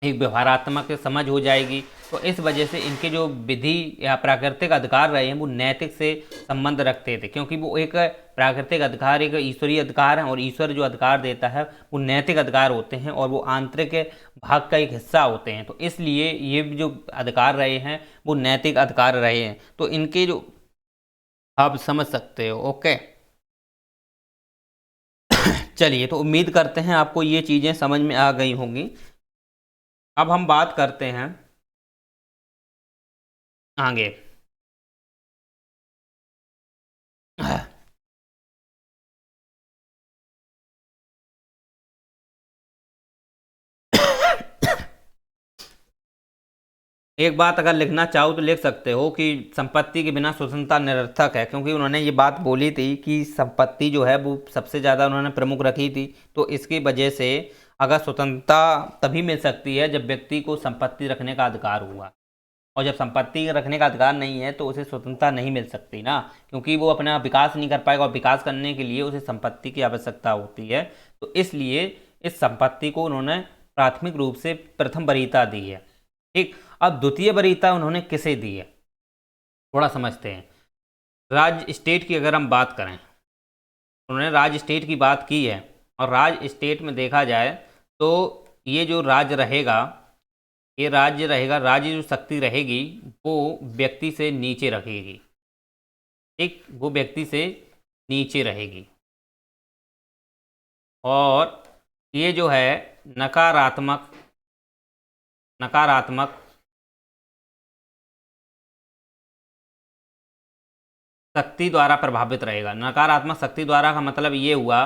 एक व्यवहारात्मक समझ हो जाएगी। तो इस वजह से इनके जो विधि या प्राकृतिक अधिकार रहे हैं वो नैतिक से संबंध रखते थे, क्योंकि वो एक प्राकृतिक अधिकार एक ईश्वरीय अधिकार है और ईश्वर जो अधिकार देता है वो नैतिक अधिकार होते हैं और वो आंतरिक भाग का एक हिस्सा होते हैं। तो इसलिए ये जो अधिकार रहे हैं वो नैतिक अधिकार रहे हैं। तो इनके जो आप समझ सकते हो। ओके, चलिए, तो उम्मीद करते हैं आपको ये चीज़ें समझ में आ गई होंगी। अब हम बात करते हैं आगे। एक बात अगर लिखना चाहो तो लिख सकते हो कि संपत्ति के बिना स्वतंत्रता निरर्थक है, क्योंकि उन्होंने ये बात बोली थी कि संपत्ति जो है वो सबसे ज़्यादा उन्होंने प्रमुख रखी थी। तो इसकी वजह से अगर स्वतंत्रता तभी मिल सकती है जब व्यक्ति को संपत्ति रखने का अधिकार हुआ, और जब संपत्ति रखने का अधिकार नहीं है तो उसे स्वतंत्रता नहीं मिल सकती ना, क्योंकि वो अपना विकास नहीं कर पाएगा और विकास करने के लिए उसे संपत्ति की आवश्यकता होती है। तो इसलिए इस संपत्ति को उन्होंने प्राथमिक रूप से प्रथम वरीयता दी है। ठीक, अब द्वितीय वरीयता उन्होंने किसे दी है थोड़ा समझते हैं। राज्य स्टेट की अगर हम बात करें, उन्होंने राज्य स्टेट की बात की है, और राज्य स्टेट में देखा जाए तो ये जो राज्य रहेगा, ये राज्य रहेगा, राज्य जो शक्ति रहेगी वो व्यक्ति से नीचे रखेगी। ठीक, वो व्यक्ति से नीचे रहेगी। और ये जो है नकारात्मक शक्ति द्वारा प्रभावित रहेगा। नकारात्मक शक्ति द्वारा का मतलब ये हुआ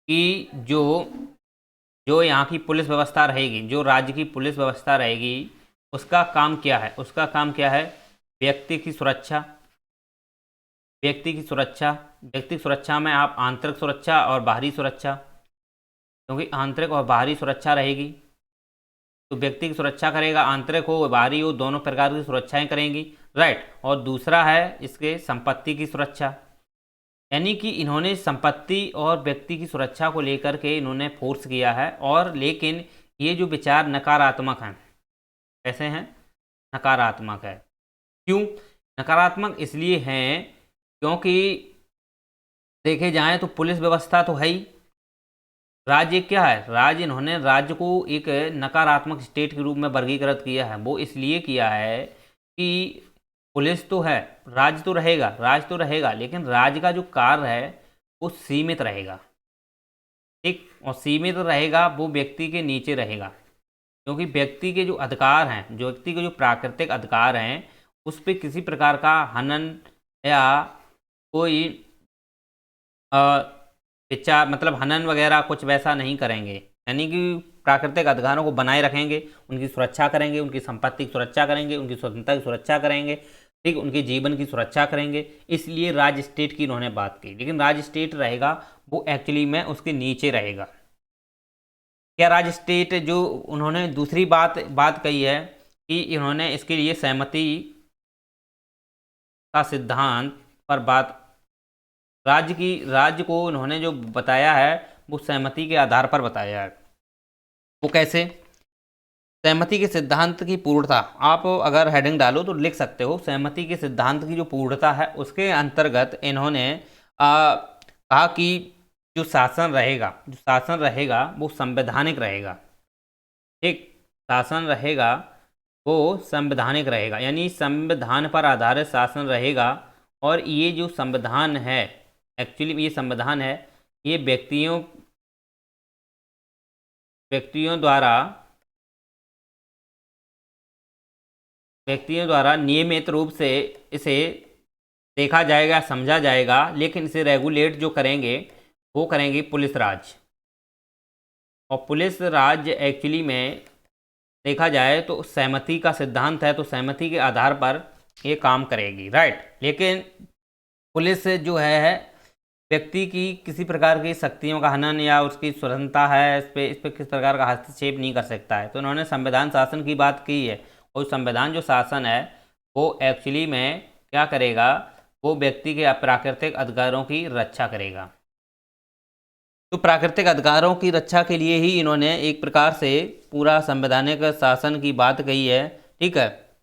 कि जो यहाँ की पुलिस व्यवस्था रहेगी, जो राज्य की पुलिस व्यवस्था रहेगी, उसका काम क्या है? उसका काम क्या है? व्यक्ति की सुरक्षा। व्यक्ति की सुरक्षा में आप आंतरिक सुरक्षा और बाहरी सुरक्षा, क्योंकि आंतरिक और बाहरी सुरक्षा रहेगी तो व्यक्ति की सुरक्षा करेगा, आंतरिक हो बाहरी हो दोनों प्रकार की सुरक्षाएं करेंगी, राइट। और दूसरा है इसके संपत्ति की सुरक्षा, यानी कि इन्होंने संपत्ति और व्यक्ति की सुरक्षा को लेकर के इन्होंने फोर्स किया है। और लेकिन ये जो विचार नकारात्मक हैं, कैसे हैं? नकारात्मक है। क्यों नकारात्मक? इसलिए हैं क्योंकि देखे जाएं तो पुलिस व्यवस्था तो है ही, राज्य क्या है? राज्य, इन्होंने राज्य को एक नकारात्मक स्टेट के रूप में वर्गीकृत किया है। वो इसलिए किया है कि पुलिस तो है, राज्य तो रहेगा, लेकिन राज्य का जो कार्य है वो सीमित रहेगा। ठीक, और सीमित रहेगा, वो व्यक्ति के नीचे रहेगा, क्योंकि व्यक्ति के जो अधिकार हैं, जो व्यक्ति के जो प्राकृतिक अधिकार हैं, उस पर किसी प्रकार का हनन या कोई विचार मतलब हनन वगैरह कुछ वैसा नहीं करेंगे, यानी कि प्राकृतिक अधिकारों को बनाए रखेंगे, उनकी सुरक्षा करेंगे, उनकी संपत्ति की सुरक्षा करेंगे, उनकी स्वतंत्रता की सुरक्षा करेंगे, ठीक, उनके जीवन की सुरक्षा करेंगे। इसलिए राज्य स्टेट की इन्होंने बात की, लेकिन राज्य स्टेट रहेगा वो एक्चुअली में उसके नीचे रहेगा। क्या राज्य स्टेट जो उन्होंने दूसरी बात कही है कि इन्होंने इसके लिए सहमति का सिद्धांत पर बात, राज्य को उन्होंने जो बताया है वो सहमति के आधार पर बताया है। वो कैसे? सहमति के सिद्धांत की पूर्णता, आप अगर हेडिंग डालो तो लिख सकते हो सहमति के सिद्धांत की जो पूर्णता है उसके अंतर्गत इन्होंने कहा कि जो शासन रहेगा वो संवैधानिक रहेगा। ठीक, शासन रहेगा वो संवैधानिक रहेगा, यानी संविधान पर आधारित शासन रहेगा। और ये जो संविधान है, एक्चुअली ये संविधान है, ये व्यक्तियों द्वारा नियमित रूप से इसे देखा जाएगा, समझा जाएगा, लेकिन इसे रेगुलेट जो करेंगे वो करेंगे पुलिस राज। और पुलिस राज एक्चुअली में देखा जाए तो सहमति का सिद्धांत है, तो सहमति के आधार पर ये काम करेगी, राइट। लेकिन पुलिस जो है व्यक्ति की किसी प्रकार की शक्तियों का हनन या उसकी स्वतंत्रता है, इस पे किस प्रकार का हस्तक्षेप नहीं कर सकता है। तो उन्होंने संविधान शासन की बात की है, और संविधान जो शासन है वो एक्चुअली में क्या करेगा, वो व्यक्ति के प्राकृतिक अधिकारों की रक्षा करेगा। तो प्राकृतिक अधिकारों की रक्षा के लिए ही इन्होंने एक प्रकार से पूरा संवैधानिक शासन की बात कही है, ठीक है,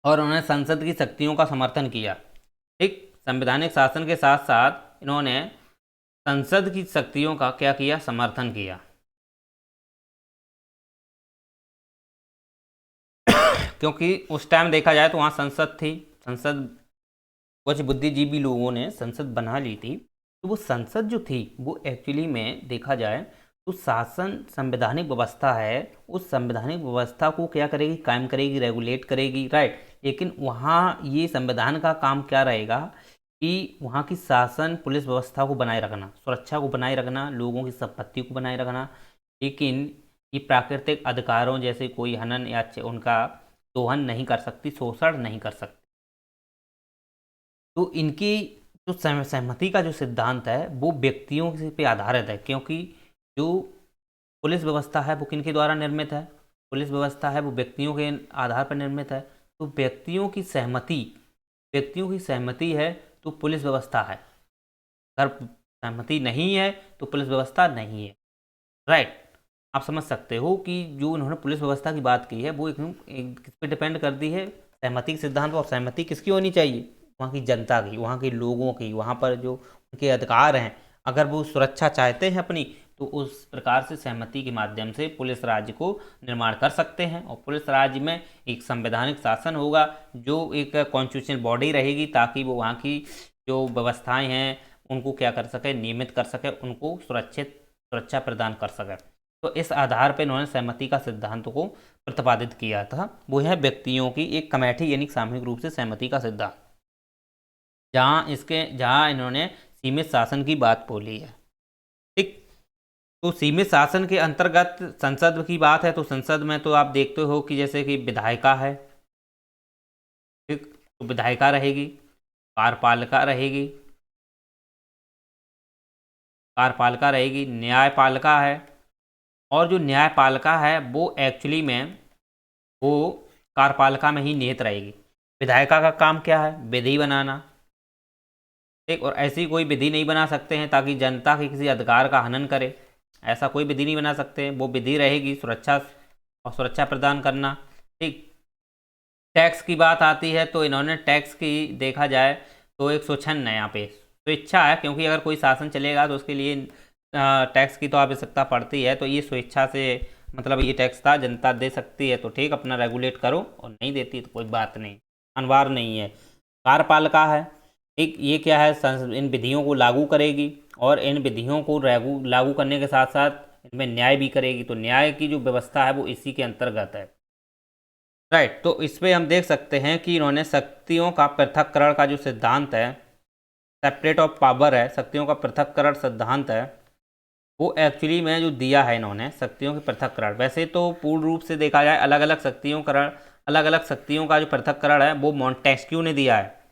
और उन्होंने संसद की शक्तियों का समर्थन किया। ठीक, संवैधानिक शासन के साथ साथ इन्होंने संसद की शक्तियों का क्या किया, समर्थन किया। क्योंकि उस टाइम देखा जाए तो वहाँ संसद थी, संसद कुछ बुद्धिजीवी लोगों ने संसद बना ली थी। तो वो संसद जो थी वो एक्चुअली में देखा जाए तो शासन संवैधानिक व्यवस्था है, उस संवैधानिक व्यवस्था को क्या करेगी, कायम करेगी, रेगुलेट करेगी, राइट। लेकिन वहाँ ये संविधान का काम क्या रहेगा कि वहाँ की शासन पुलिस व्यवस्था को बनाए रखना, सुरक्षा को बनाए रखना, लोगों की संपत्ति को बनाए रखना। लेकिन ये प्राकृतिक अधिकारों जैसे कोई हनन या उनका दोहन नहीं कर सकती, शोषण नहीं कर सकती। तो इनकी जो सहमति का जो सिद्धांत है वो व्यक्तियों पे आधारित है, क्योंकि जो पुलिस व्यवस्था है वो किनके द्वारा निर्मित है, पुलिस व्यवस्था है वो व्यक्तियों के आधार पर निर्मित है। तो व्यक्तियों की सहमति है तो पुलिस व्यवस्था है, अगर सहमति नहीं है तो पुलिस व्यवस्था नहीं है, राइट। आप समझ सकते हो कि जो उन्होंने पुलिस व्यवस्था की बात की है वो किस पे डिपेंड करती है, सहमति के सिद्धांत पर। और सहमति किसकी होनी चाहिए, वहाँ की जनता की, वहाँ के लोगों की, वहाँ पर जो उनके अधिकार हैं, अगर वो सुरक्षा चाहते हैं अपनी, तो उस प्रकार से सहमति के माध्यम से पुलिस राज्य को निर्माण कर सकते हैं। और पुलिस राज्य में एक संवैधानिक शासन होगा, जो एक कॉन्स्टिट्यूशनल बॉडी रहेगी, ताकि वो वहाँ की जो व्यवस्थाएं हैं उनको क्या कर सके, नियमित कर सके, उनको सुरक्षा प्रदान कर सके। तो इस आधार पर इन्होंने सहमति का सिद्धांत को प्रतिपादित किया था। वो है व्यक्तियों की एक कमेटी यानी सामूहिक रूप से सहमति का सिद्धांत, जहाँ इन्होंने सीमित शासन की बात बोली है। ठीक, तो सीमित शासन के अंतर्गत संसद की बात है, तो संसद में तो आप देखते हो कि जैसे कि विधायिका है, ठीक, तो विधायिका रहेगी, कार्यपालिका रहेगी, न्यायपालिका है। और जो न्यायपालिका है वो एक्चुअली में वो कार्यपालिका में ही निहित रहेगी। विधायिका का काम क्या है, विधि बनाना, ठीक, और ऐसी कोई विधि नहीं बना सकते हैं ताकि जनता के किसी अधिकार का हनन करे, ऐसा कोई विधि नहीं बना सकते। वो विधि रहेगी सुरक्षा प्रदान करना। ठीक, टैक्स की बात आती है तो इन्होंने टैक्स की देखा जाए तो एक स्वच्छंद है, यहाँ पे स्वेच्छा है, क्योंकि अगर कोई शासन चलेगा तो उसके लिए टैक्स की तो आवश्यकता पड़ती है। तो ये स्वेच्छा से मतलब ये टैक्स था, जनता दे सकती है तो ठीक, अपना रेगुलेट करो, और नहीं देती तो कोई बात नहीं, अनिवार्य नहीं है। कार्यपालिका है, एक ये क्या है, इन विधियों को लागू करेगी, और इन विधियों को लागू करने के साथ साथ इनमें न्याय भी करेगी। तो न्याय की जो व्यवस्था है वो इसी के अंतर्गत है, राइट। तो इस पर हम देख सकते हैं कि इन्होंने शक्तियों का पृथक्करण का जो सिद्धांत है, सेपरेट ऑफ पावर है, शक्तियों का पृथक्करण सिद्धांत है, वो एक्चुअली में जो दिया है इन्होंने शक्तियों के पृथक्करण। वैसे तो पूर्ण रूप से देखा जाए अलग अलग शक्तियों का जो पृथक्करण है वो मॉन्टेस्क्यू ने दिया है।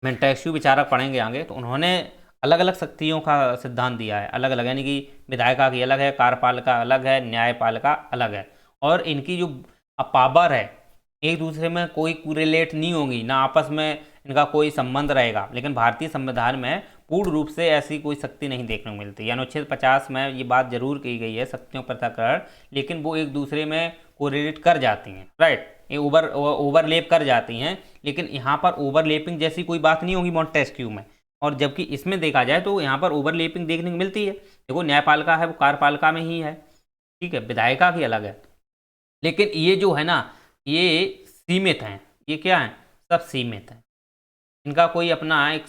मॉन्टेस्क्यू विचारक पढ़ेंगे आगे, तो उन्होंने अलग अलग शक्तियों का सिद्धांत दिया है, अलग अलग, यानी कि विधायिका की अलग है, कार्यपालिका अलग है, न्यायपालिका अलग है। और इनकी जो पावर है एक दूसरे में कोई रिलेट नहीं होगी, ना आपस में इनका कोई संबंध रहेगा। लेकिन भारतीय संविधान में पूर्ण रूप से ऐसी कोई शक्ति नहीं देखने को मिलती। अनुच्छेद 50 में ये बात जरूर की गई है शक्तियों पृथक्करण, लेकिन वो एक दूसरे में कोरिलेट कर जाती हैं, राइट, ये ओवरलेप कर जाती हैं। लेकिन यहाँ पर ओवरलेपिंग जैसी कोई बात नहीं होगी मॉन्टेस्क्यू में, और जबकि इसमें देखा जाए तो यहाँ पर ओवरलेपिंग देखने को मिलती है। देखो न्यायपालिका है वो कार्यपालिका में ही है, ठीक है, विधायिका की अलग है। लेकिन ये जो है ना ये सीमित हैं, ये क्या है, सब सीमित हैं, इनका कोई अपना एक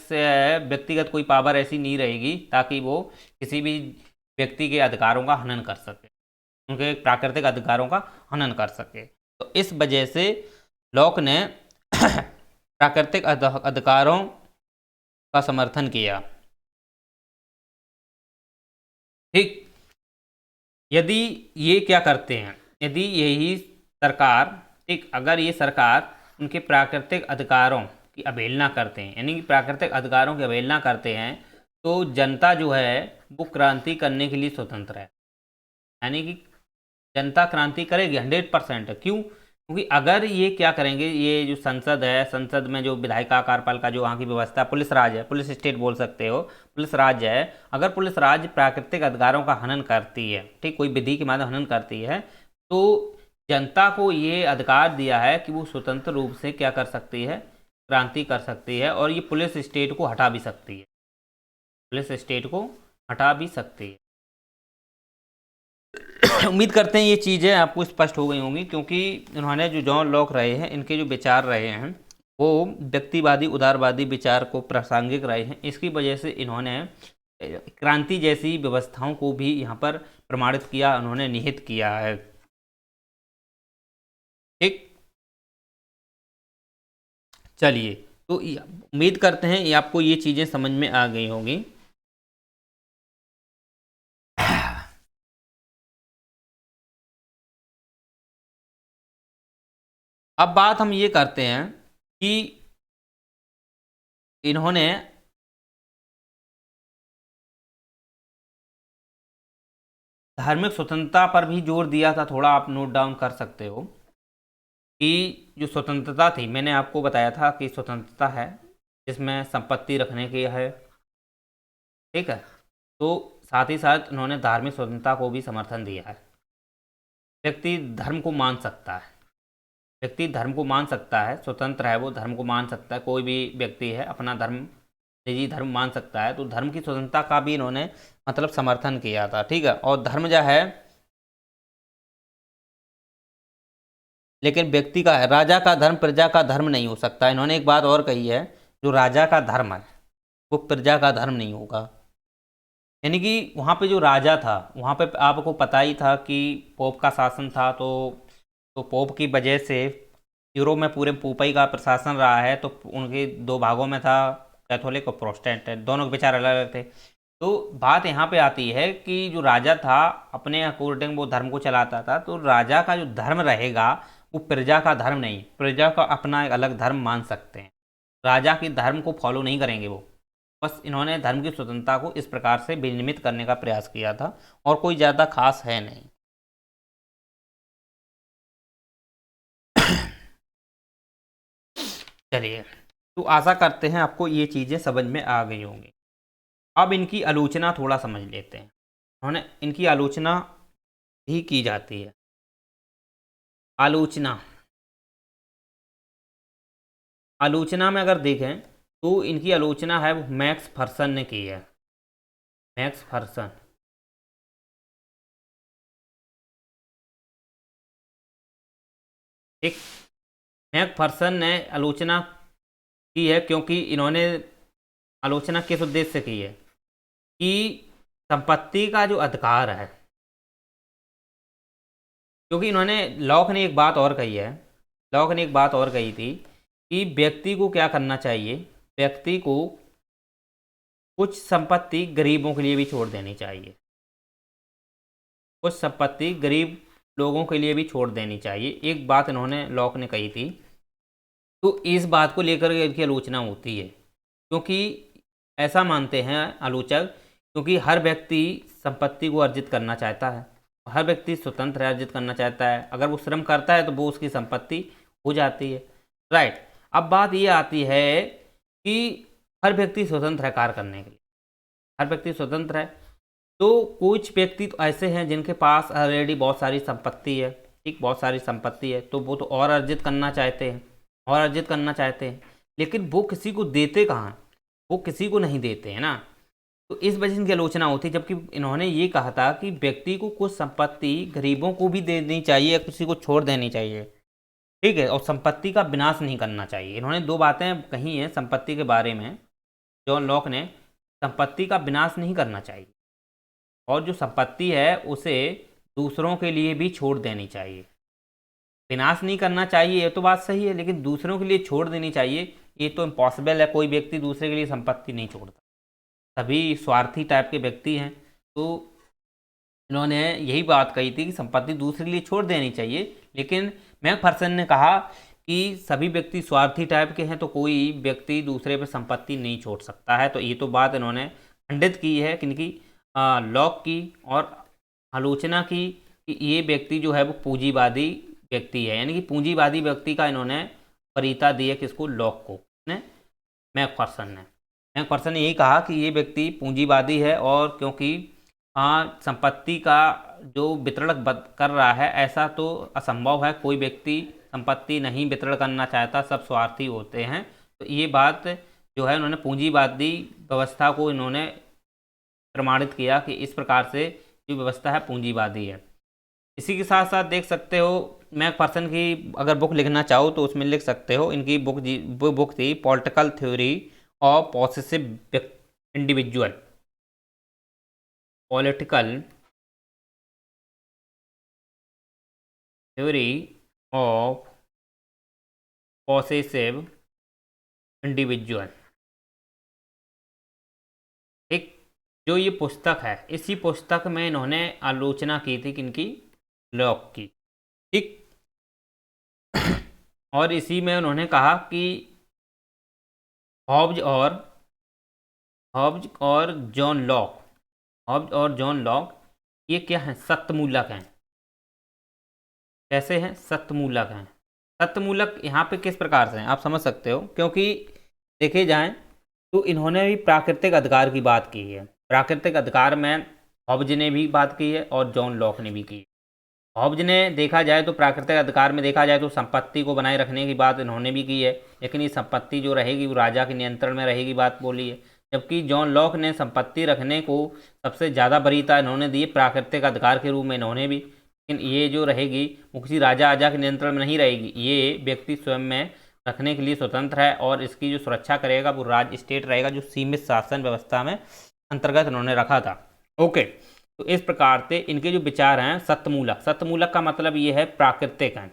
व्यक्तिगत कोई पावर ऐसी नहीं रहेगी ताकि वो किसी भी व्यक्ति के अधिकारों का हनन कर सके, उनके प्राकृतिक अधिकारों का हनन कर सके। तो इस वजह से लॉक ने प्राकृतिक अधिकारों का समर्थन किया। ठीक, यदि ये क्या करते हैं, यदि यही सरकार, ठीक, अगर ये सरकार उनके प्राकृतिक अधिकारों की अवहेलना करते हैं, यानी कि प्राकृतिक अधिकारों की अवहेलना करते हैं, तो जनता जो है वो क्रांति करने के लिए स्वतंत्र है। यानी कि जनता क्रांति करेगी 100%। क्यों? क्योंकि अगर ये क्या करेंगे, ये जो संसद है, संसद में जो विधायिका कार्यपालिका जो वहाँ की व्यवस्था, पुलिस राज है, पुलिस स्टेट बोल सकते हो, पुलिस राज्य है, अगर पुलिस राज्य प्राकृतिक अधिकारों का हनन करती है, ठीक, कोई विधि के माध्यम हनन करती है, तो जनता को ये अधिकार दिया है कि वो स्वतंत्र रूप से क्या कर सकती है, क्रांति कर सकती है, और ये पुलिस स्टेट को हटा भी सकती है, पुलिस स्टेट को हटा भी सकती है। उम्मीद करते हैं ये चीज़ें आपको स्पष्ट हो गई होंगी, क्योंकि इन्होंने जो जॉन लॉक रहे हैं, इनके जो विचार रहे हैं वो व्यक्तिवादी उदारवादी विचार को प्रासंगिक रहे हैं। इसकी वजह से इन्होंने क्रांति जैसी व्यवस्थाओं को भी यहाँ पर प्रमाणित किया, उन्होंने निहित किया है। ठीक, चलिए, तो उम्मीद करते हैं ये आपको ये चीज़ें समझ में आ गई होंगी। अब बात हम ये करते हैं कि इन्होंने धार्मिक स्वतंत्रता पर भी जोर दिया था, थोड़ा आप नोट डाउन कर सकते हो कि जो स्वतंत्रता थी, मैंने आपको बताया था कि स्वतंत्रता है जिसमें संपत्ति रखने की है, ठीक है, तो साथ ही साथ उन्होंने धार्मिक स्वतंत्रता को भी समर्थन दिया है। व्यक्ति धर्म को मान सकता है, व्यक्ति धर्म को मान सकता है, स्वतंत्र है, वो धर्म को मान सकता है, कोई भी व्यक्ति है अपना धर्म, निजी धर्म मान सकता है, तो धर्म की स्वतंत्रता का भी इन्होंने मतलब समर्थन किया था, ठीक है। और धर्म जो है, लेकिन व्यक्ति का है, राजा का धर्म प्रजा का धर्म नहीं हो सकता। इन्होंने एक बात और कही है, जो राजा का धर्म है वो प्रजा का धर्म नहीं होगा। यानी कि वहाँ पे जो राजा था, वहाँ पे आपको पता ही था कि पोप का शासन था, तो पोप की वजह से यूरोप में पूरे पोपाई का प्रशासन रहा है, तो उनके दो भागों में था, कैथोलिक और प्रोटेस्टेंट, दोनों के विचार अलग अलग थे। तो बात यहाँ पे आती है कि जो राजा था अपने अकॉर्डिंग वो धर्म को चलाता था, तो राजा का जो धर्म रहेगा वो प्रजा का धर्म नहीं, प्रजा का अपना एक अलग धर्म मान सकते हैं, राजा के धर्म को फॉलो नहीं करेंगे वो। बस इन्होंने धर्म की स्वतंत्रता को इस प्रकार से विनियमित करने का प्रयास किया था, और कोई ज़्यादा खास है नहीं। चलिए, तो आशा करते हैं आपको ये चीज़ें समझ में आ गई होंगी। अब इनकी आलोचना थोड़ा समझ लेते हैं। उन्होंने इनकी आलोचना भी की जाती है। आलोचना, आलोचना में अगर देखें तो इनकी आलोचना है वो मैक्स फर्सन ने की है। मैक्स फर्सन, एक मैक्स फर्सन ने आलोचना की है, क्योंकि इन्होंने आलोचना किस उद्देश्य से की है कि संपत्ति का जो अधिकार है, क्योंकि इन्होंने लॉक ने एक बात और कही है, लॉक ने एक बात और कही थी कि व्यक्ति को क्या करना चाहिए, व्यक्ति को कुछ संपत्ति गरीबों के लिए भी छोड़ देनी चाहिए, कुछ संपत्ति गरीब लोगों के लिए भी छोड़ देनी चाहिए, एक बात इन्होंने लॉक ने कही थी। तो इस बात को लेकर इनकी आलोचना होती है, क्योंकि ऐसा मानते हैं आलोचक, क्योंकि हर व्यक्ति संपत्ति को अर्जित करना चाहता है, हर व्यक्ति स्वतंत्र है, अर्जित करना चाहता है, अगर वो श्रम करता है तो वो उसकी संपत्ति हो जाती है, राइट। अब बात ये आती है कि हर व्यक्ति स्वतंत्र है कार्य करने के लिए, हर व्यक्ति स्वतंत्र है, तो कुछ व्यक्ति तो ऐसे हैं जिनके पास ऑलरेडी बहुत सारी संपत्ति है, ठीक, बहुत सारी संपत्ति है, तो वो तो और अर्जित करना चाहते हैं, और अर्जित करना चाहते हैं, लेकिन वो किसी को देते कहाँ, वो किसी को नहीं देते हैं ना। तो इस वजह से इनकी आलोचना होती है, जबकि इन्होंने ये कहा था कि व्यक्ति को कुछ संपत्ति गरीबों को भी दे देनी चाहिए या किसी को छोड़ देनी चाहिए, ठीक है, और संपत्ति का विनाश नहीं करना चाहिए। इन्होंने दो बातें कही हैं संपत्ति के बारे में, जॉन लॉक ने, संपत्ति का विनाश नहीं करना चाहिए, और जो संपत्ति है उसे दूसरों के लिए भी छोड़ देनी चाहिए। विनाश नहीं करना चाहिए ये तो बात सही है, लेकिन दूसरों के लिए छोड़ देनी चाहिए ये तो इम्पॉसिबल है, कोई व्यक्ति दूसरे के लिए संपत्ति नहीं छोड़ता, सभी स्वार्थी टाइप के व्यक्ति हैं। तो इन्होंने यही बात कही थी कि संपत्ति दूसरे के लिए छोड़ देनी चाहिए, लेकिन मैकफर्सन ने कहा कि सभी व्यक्ति स्वार्थी टाइप के हैं, तो कोई व्यक्ति दूसरे पर संपत्ति नहीं छोड़ सकता है। तो ये तो बात इन्होंने खंडित की है, किनकी, लॉक की, और आलोचना की कि ये व्यक्ति जो है वो पूंजीवादी व्यक्ति है, यानी कि पूंजीवादी व्यक्ति का इन्होंने वरीयता दी है किसको, लॉक को, ने मैकफर्सन ने। मैकफर्सन ने यही कहा कि ये व्यक्ति पूंजीवादी है, और क्योंकि संपत्ति का जो वितरण कर रहा है ऐसा तो असंभव है, कोई व्यक्ति संपत्ति नहीं वितरण करना चाहता, सब स्वार्थी होते हैं। तो ये बात जो है उन्होंने पूंजीवादी व्यवस्था को इन्होंने प्रमाणित किया कि इस प्रकार से जो व्यवस्था है पूंजीवादी है। इसी के साथ साथ देख सकते हो मैकफर्सन की अगर बुक लिखना चाहो तो उसमें लिख सकते हो, इनकी बुक थी political theory of possessive individual, political theory of possessive individual. एक जो ये पुस्तक है, इसी पुस्तक में इन्होंने आलोचना की थी किनकी, लॉक की, ठीक। और इसी में उन्होंने कहा कि हॉब्ज और जॉन लॉक ये क्या हैं, सत्यमूलक हैं। कैसे हैं, सत्यमूलक हैं। सत्यमूलक यहाँ पे किस प्रकार से हैं आप समझ सकते हो, क्योंकि देखे जाएं तो इन्होंने भी प्राकृतिक अधिकार की बात की है। प्राकृतिक अधिकार में हॉब्ज ने भी बात की है और जॉन लॉक ने भी की है। हॉब्ज ने देखा जाए तो प्राकृतिक अधिकार में देखा जाए तो संपत्ति को बनाए रखने की बात इन्होंने भी की है, लेकिन ये संपत्ति जो रहेगी वो राजा के नियंत्रण में रहेगी बात बोली है। जबकि जॉन लॉक ने संपत्ति रखने को सबसे ज़्यादा वरीयता इन्होंने दी प्राकृतिक अधिकार के रूप में इन्होंने भी, लेकिन ये जो रहेगी वो किसी राजा आजा के नियंत्रण में नहीं रहेगी, ये व्यक्ति स्वयं में रखने के लिए स्वतंत्र है और इसकी जो सुरक्षा करेगा वो राज्य स्टेट रहेगा, जो सीमित शासन व्यवस्था में अंतर्गत इन्होंने रखा था। ओके, तो इस प्रकार से इनके जो विचार हैं सत्यमूलक का मतलब ये है प्राकृतिक हैं,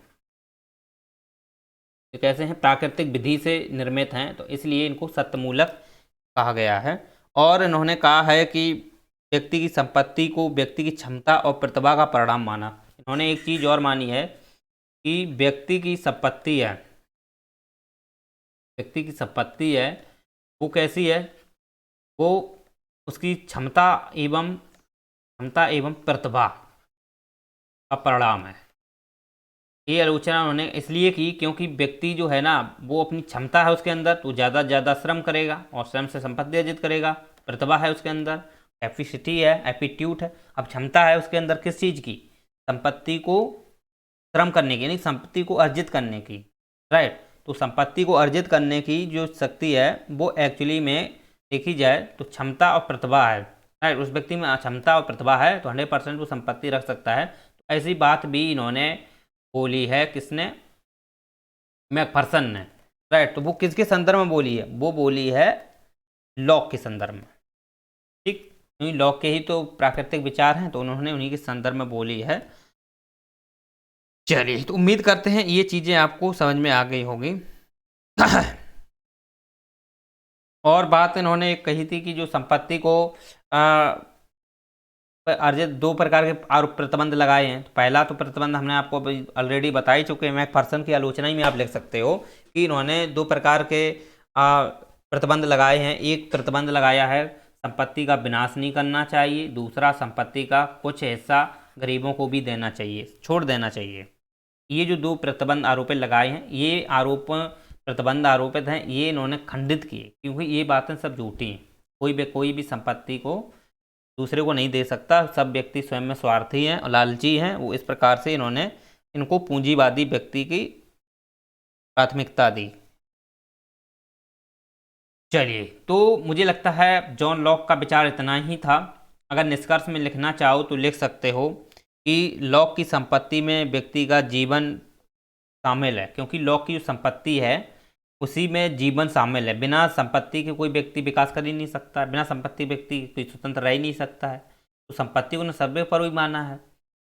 तो कैसे हैं, प्राकृतिक विधि से निर्मित हैं, तो इसलिए इनको सत्यमूलक कहा गया है। और इन्होंने कहा है कि व्यक्ति की संपत्ति को व्यक्ति की क्षमता और प्रतिभा का परिणाम माना। इन्होंने एक चीज़ और मानी है कि व्यक्ति की संपत्ति है वो कैसी है, वो उसकी क्षमता एवं प्रतिभा का परिणाम है। ये आलोचना उन्होंने इसलिए की क्योंकि व्यक्ति जो है ना वो अपनी क्षमता है उसके अंदर तो ज़्यादा से ज़्यादा श्रम करेगा और श्रम से संपत्ति अर्जित करेगा। प्रतिभा है उसके अंदर, कैपेसिटी है, एप्टीट्यूड है। अब क्षमता है उसके अंदर किस चीज़ की, संपत्ति को श्रम करने की, यानी संपत्ति को अर्जित करने की, राइट। तो संपत्ति को अर्जित करने की जो शक्ति है वो एक्चुअली में देखी जाए तो क्षमता और प्रतिभा है, राइट। उस व्यक्ति में क्षमता और प्रतिभा है तो 100% वो संपत्ति रख सकता है। तो ऐसी बात भी इन्होंने बोली है, किसने, मैकफर्सन ने, राइट। तो वो किसके संदर्भ में बोली है, वो बोली है लॉक के संदर्भ में, ठीक। क्योंकि लॉक के ही तो प्राकृतिक विचार हैं तो उन्होंने उन्हीं के संदर्भ में बोली है। चलिए, तो उम्मीद करते हैं ये चीज़ें आपको समझ में आ गई होगी। और बात इन्होंने एक कही थी कि जो संपत्ति को अर्जित, दो प्रकार के आरोप प्रतिबंध लगाए हैं। तो पहला तो प्रतिबंध हमने आपको ऑलरेडी बता ही चुके हैं, मैकफर्सन की आलोचना ही में आप लिख सकते हो कि इन्होंने दो प्रकार के प्रतिबंध लगाए हैं। एक प्रतिबंध लगाया है संपत्ति का विनाश नहीं करना चाहिए, दूसरा संपत्ति का कुछ हिस्सा गरीबों को भी देना चाहिए, छोड़ देना चाहिए। ये जो दो प्रतिबंध आरोप लगाए हैं, ये प्रतिबंध आरोपित हैं, ये इन्होंने खंडित किए क्योंकि ये बातें सब झूठी हैं। कोई भी संपत्ति को दूसरे को नहीं दे सकता, सब व्यक्ति स्वयं में स्वार्थी हैं और लालची हैं। वो इस प्रकार से इन्होंने इनको पूंजीवादी व्यक्ति की प्राथमिकता दी। चलिए, तो मुझे लगता है जॉन लॉक का विचार इतना ही था। अगर निष्कर्ष में लिखना चाहो तो लिख सकते हो कि लॉक की संपत्ति में व्यक्ति का जीवन शामिल है, क्योंकि लॉक की जो संपत्ति है उसी में जीवन शामिल है। बिना संपत्ति के कोई व्यक्ति विकास कर ही नहीं सकता, बिना संपत्ति व्यक्ति कोई स्वतंत्र रह ही नहीं सकता है। तो संपत्ति को सर्वे पर भी माना है,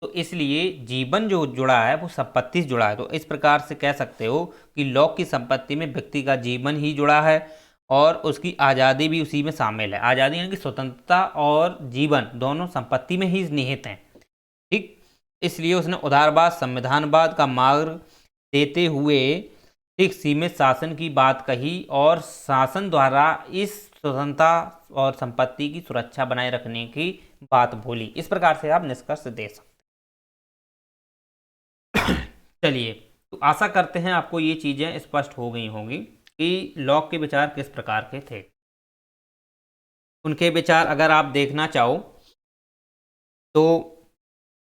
तो इसलिए जीवन जो जुड़ा है वो संपत्ति से जुड़ा है। तो इस प्रकार से कह सकते हो कि लॉक की संपत्ति में व्यक्ति का जीवन ही जुड़ा है और उसकी आज़ादी भी उसी में शामिल है। आज़ादी यानी कि स्वतंत्रता और जीवन दोनों संपत्ति में ही निहित हैं, ठीक। इसलिए उसने उदारवाद, संविधानवाद का मार्ग देते हुए एक सीमित शासन की बात कही और शासन द्वारा इस स्वतंत्रता और संपत्ति की सुरक्षा बनाए रखने की बात बोली। इस प्रकार से आप निष्कर्ष दे सकते हैं। चलिए, तो आशा करते हैं आपको ये चीज़ें स्पष्ट हो गई होंगी कि लॉक के विचार किस प्रकार के थे। उनके विचार अगर आप देखना चाहो तो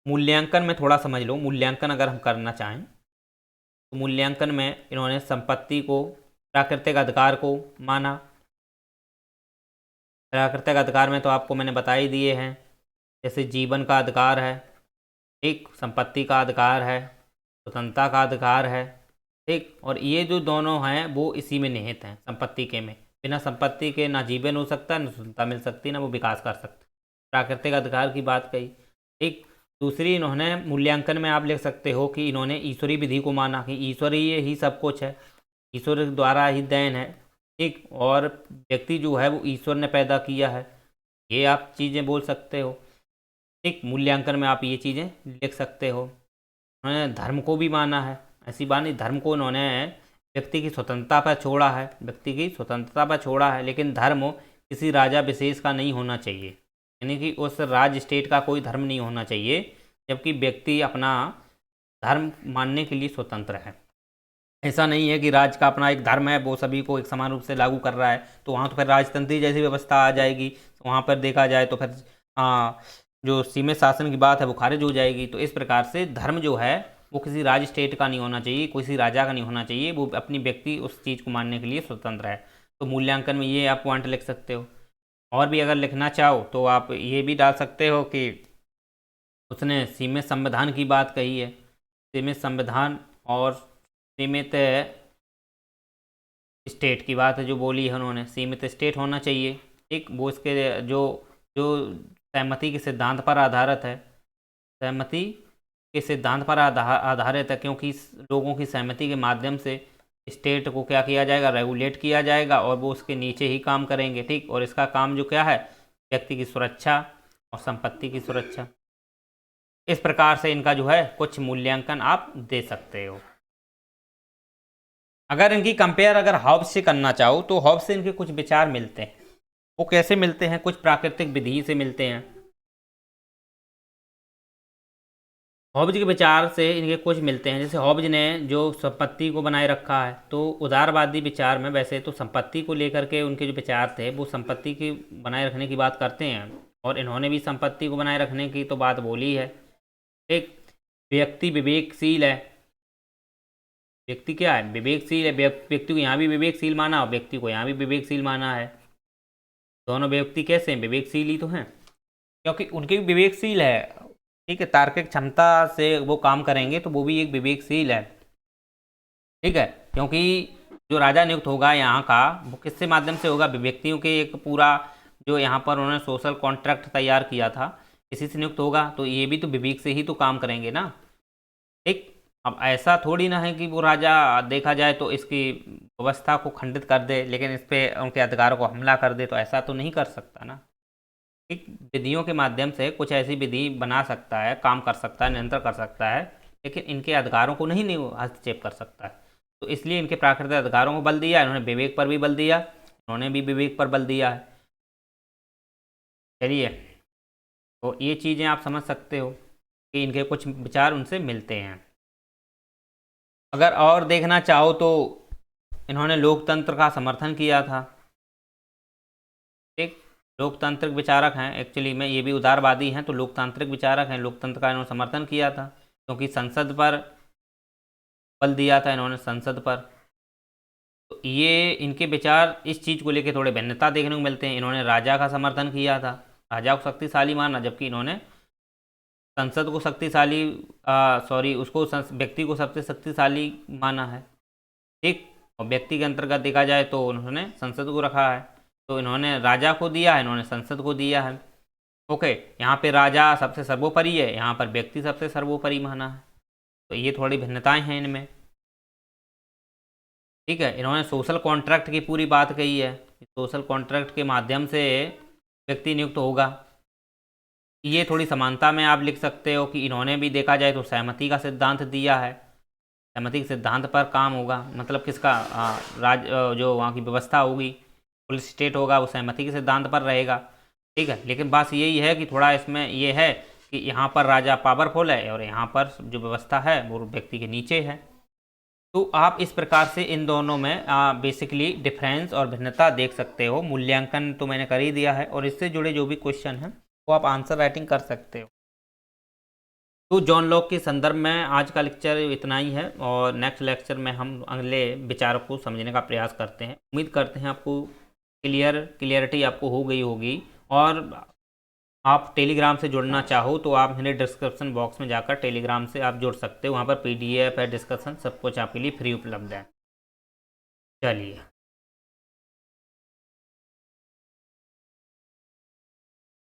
मूल्यांकन में थोड़ा समझ लो। मूल्यांकन अगर हम करना चाहें तो मूल्यांकन में इन्होंने संपत्ति को, प्राकृतिक अधिकार को माना। प्राकृतिक अधिकार में तो आपको मैंने बता ही दिए हैं, जैसे जीवन का अधिकार है, एक संपत्ति का अधिकार है, स्वतंत्रता का अधिकार है, ठीक। और ये जो दोनों हैं वो इसी में निहित हैं, संपत्ति के में। बिना संपत्ति के ना जीवन हो सकता, ना स्वतंत्रता मिल सकती, ना वो विकास कर सकता। प्राकृतिक अधिकार की बात कही, ठीक। दूसरी, इन्होंने मूल्यांकन में आप लिख सकते हो कि इन्होंने ईश्वरीय विधि को माना कि ईश्वरीय ही सब कुछ है, ईश्वर द्वारा ही देन है, ठीक। और व्यक्ति जो है वो ईश्वर ने पैदा किया है, ये आप चीज़ें बोल सकते हो, ठीक। मूल्यांकन में आप ये चीज़ें लिख सकते हो। उन्होंने धर्म को भी माना है, ऐसी बात नहीं, धर्म को उन्होंने व्यक्ति की स्वतंत्रता पर छोड़ा है, व्यक्ति की स्वतंत्रता पर छोड़ा है, लेकिन धर्म किसी राजा विशेष का नहीं होना चाहिए, यानी कि उस राज्य स्टेट का कोई धर्म नहीं होना चाहिए, जबकि व्यक्ति अपना धर्म मानने के लिए स्वतंत्र है। ऐसा नहीं है कि राज्य का अपना एक धर्म है, वो सभी को एक समान रूप से लागू कर रहा है, तो वहाँ तो फिर राजतंत्री जैसी व्यवस्था आ जाएगी। तो वहाँ पर देखा जाए तो फिर जो सीमित शासन की बात है वो खारिज हो जाएगी। तो इस प्रकार से धर्म जो है वो किसी राज्य स्टेट का नहीं होना चाहिए, किसी राजा का नहीं होना चाहिए, वो अपनी व्यक्ति उस चीज़ को मानने के लिए स्वतंत्र है। तो मूल्यांकन में ये आप पॉइंट लिख सकते हो। और भी अगर लिखना चाहो तो आप ये भी डाल सकते हो कि उसने सीमित संविधान की बात कही है, सीमित संविधान और सीमित स्टेट की बात है जो बोली है उन्होंने, सीमित स्टेट होना चाहिए, ठीक। वो इसके जो जो सहमति के सिद्धांत पर आधारित है, सहमति के सिद्धांत पर आधारित है, क्योंकि लोगों की सहमति के माध्यम से स्टेट को क्या किया जाएगा, रेगुलेट किया जाएगा, और वो उसके नीचे ही काम करेंगे, ठीक। और इसका काम जो क्या है, व्यक्ति की सुरक्षा और संपत्ति की सुरक्षा। इस प्रकार से इनका जो है कुछ मूल्यांकन आप दे सकते हो। अगर इनकी कंपेयर अगर हॉब्स से करना चाहो तो हॉब्स से इनके कुछ विचार मिलते हैं। वो कैसे मिलते हैं, कुछ प्राकृतिक विधि से मिलते हैं। हॉब्ज के विचार से इनके कुछ मिलते हैं, जैसे हॉब्ज ने जो संपत्ति को बनाए रखा है, तो उदारवादी विचार में वैसे तो संपत्ति को लेकर के उनके जो विचार थे वो संपत्ति की बनाए रखने की बात करते हैं, और इन्होंने भी संपत्ति को बनाए रखने की तो बात बोली है। एक व्यक्ति विवेकशील है, व्यक्ति क्या है, विवेकशील है, व्यक्ति को यहाँ भी विवेकशील माना और व्यक्ति को यहाँ भी विवेकशील माना है। दोनों व्यक्ति कैसे हैं, विवेकशील ही तो हैं, क्योंकि उनके भी विवेकशील है, ठीक है। तार्किक क्षमता से वो काम करेंगे तो वो भी एक विवेकशील है, ठीक है। क्योंकि जो राजा नियुक्त होगा यहाँ का वो किससे माध्यम से होगा, व्यक्तियों के एक पूरा जो यहाँ पर उन्होंने सोशल कॉन्ट्रैक्ट तैयार किया था इसी से नियुक्त होगा, तो ये भी तो विवेक से ही तो काम करेंगे ना, ठीक। अब ऐसा थोड़ी ना है कि वो राजा देखा जाए तो इसकी व्यवस्था को खंडित कर दे, लेकिन इस पर उनके अधिकारों को हमला कर दे, तो ऐसा तो नहीं कर सकता ना, ठीक। विधियों के माध्यम से कुछ ऐसी विधि बना सकता है, काम कर सकता है, नियंत्रण कर सकता है, लेकिन इनके अधिकारों को नहीं हस्तक्षेप कर सकता है। तो इसलिए इनके प्राकृतिक अधिकारों को बल दिया, इन्होंने विवेक पर भी बल दिया, इन्होंने भी विवेक पर बल दिया है। चलिए, तो ये चीज़ें आप समझ सकते हो कि इनके कुछ विचार उनसे मिलते हैं। अगर और देखना चाहो तो इन्होंने लोकतंत्र का समर्थन किया था, ठीक। लोकतांत्रिक विचारक हैं, एक्चुअली में ये भी उदारवादी हैं, तो लोकतांत्रिक विचारक हैं। लोकतंत्र का इन्होंने समर्थन किया था क्योंकि संसद पर बल दिया था इन्होंने, संसद पर। तो ये इनके विचार इस चीज़ को लेकर थोड़े भिन्नता देखने को मिलते हैं। इन्होंने राजा का समर्थन किया था, राजा को शक्तिशाली माना, जबकि इन्होंने संसद को शक्तिशाली सॉरी उसको व्यक्ति को सबसे शक्तिशाली माना है, ठीक। और व्यक्ति के अंतर्गत देखा जाए तो उन्होंने संसद को रखा है, तो इन्होंने राजा को दिया है, इन्होंने संसद को दिया है, ओके। यहाँ पे राजा सबसे सर्वोपरि है, यहाँ पर व्यक्ति सबसे सर्वोपरि माना है, तो ये थोड़ी भिन्नताएं हैं इनमें, ठीक है। इन्होंने सोशल कॉन्ट्रैक्ट की पूरी बात कही है, सोशल कॉन्ट्रैक्ट के माध्यम से व्यक्ति नियुक्त होगा। ये थोड़ी समानता में आप लिख सकते हो कि इन्होंने भी देखा जाए तो सहमति का सिद्धांत दिया है, सहमति के सिद्धांत पर काम होगा, मतलब किसका, जो वहाँ की व्यवस्था होगी, पुलिस स्टेट होगा, वो सहमति के सिद्धांत पर रहेगा, ठीक है। लेकिन बात यही है कि थोड़ा इसमें ये है कि यहाँ पर राजा पावरफुल है और यहाँ पर जो व्यवस्था है वो व्यक्ति के नीचे है। तो आप इस प्रकार से इन दोनों में बेसिकली डिफरेंस और भिन्नता देख सकते हो। मूल्यांकन तो मैंने कर ही दिया है और इससे जुड़े जो भी क्वेश्चन हैं वो आप आंसर राइटिंग कर सकते हो। तो जॉन लॉक के संदर्भ में आज का लेक्चर इतना ही है और नेक्स्ट लेक्चर में हम अगले विचारों को समझने का प्रयास करते हैं। उम्मीद करते हैं आपको क्लियरिटी आपको हो गई होगी। और आप टेलीग्राम से जुड़ना चाहो तो आप मेरे डिस्क्रिप्शन बॉक्स में जाकर टेलीग्राम से आप जुड़ सकते हो। वहाँ पर PDF है, डिस्कशन सब कुछ आपके लिए फ्री उपलब्ध है। चलिए।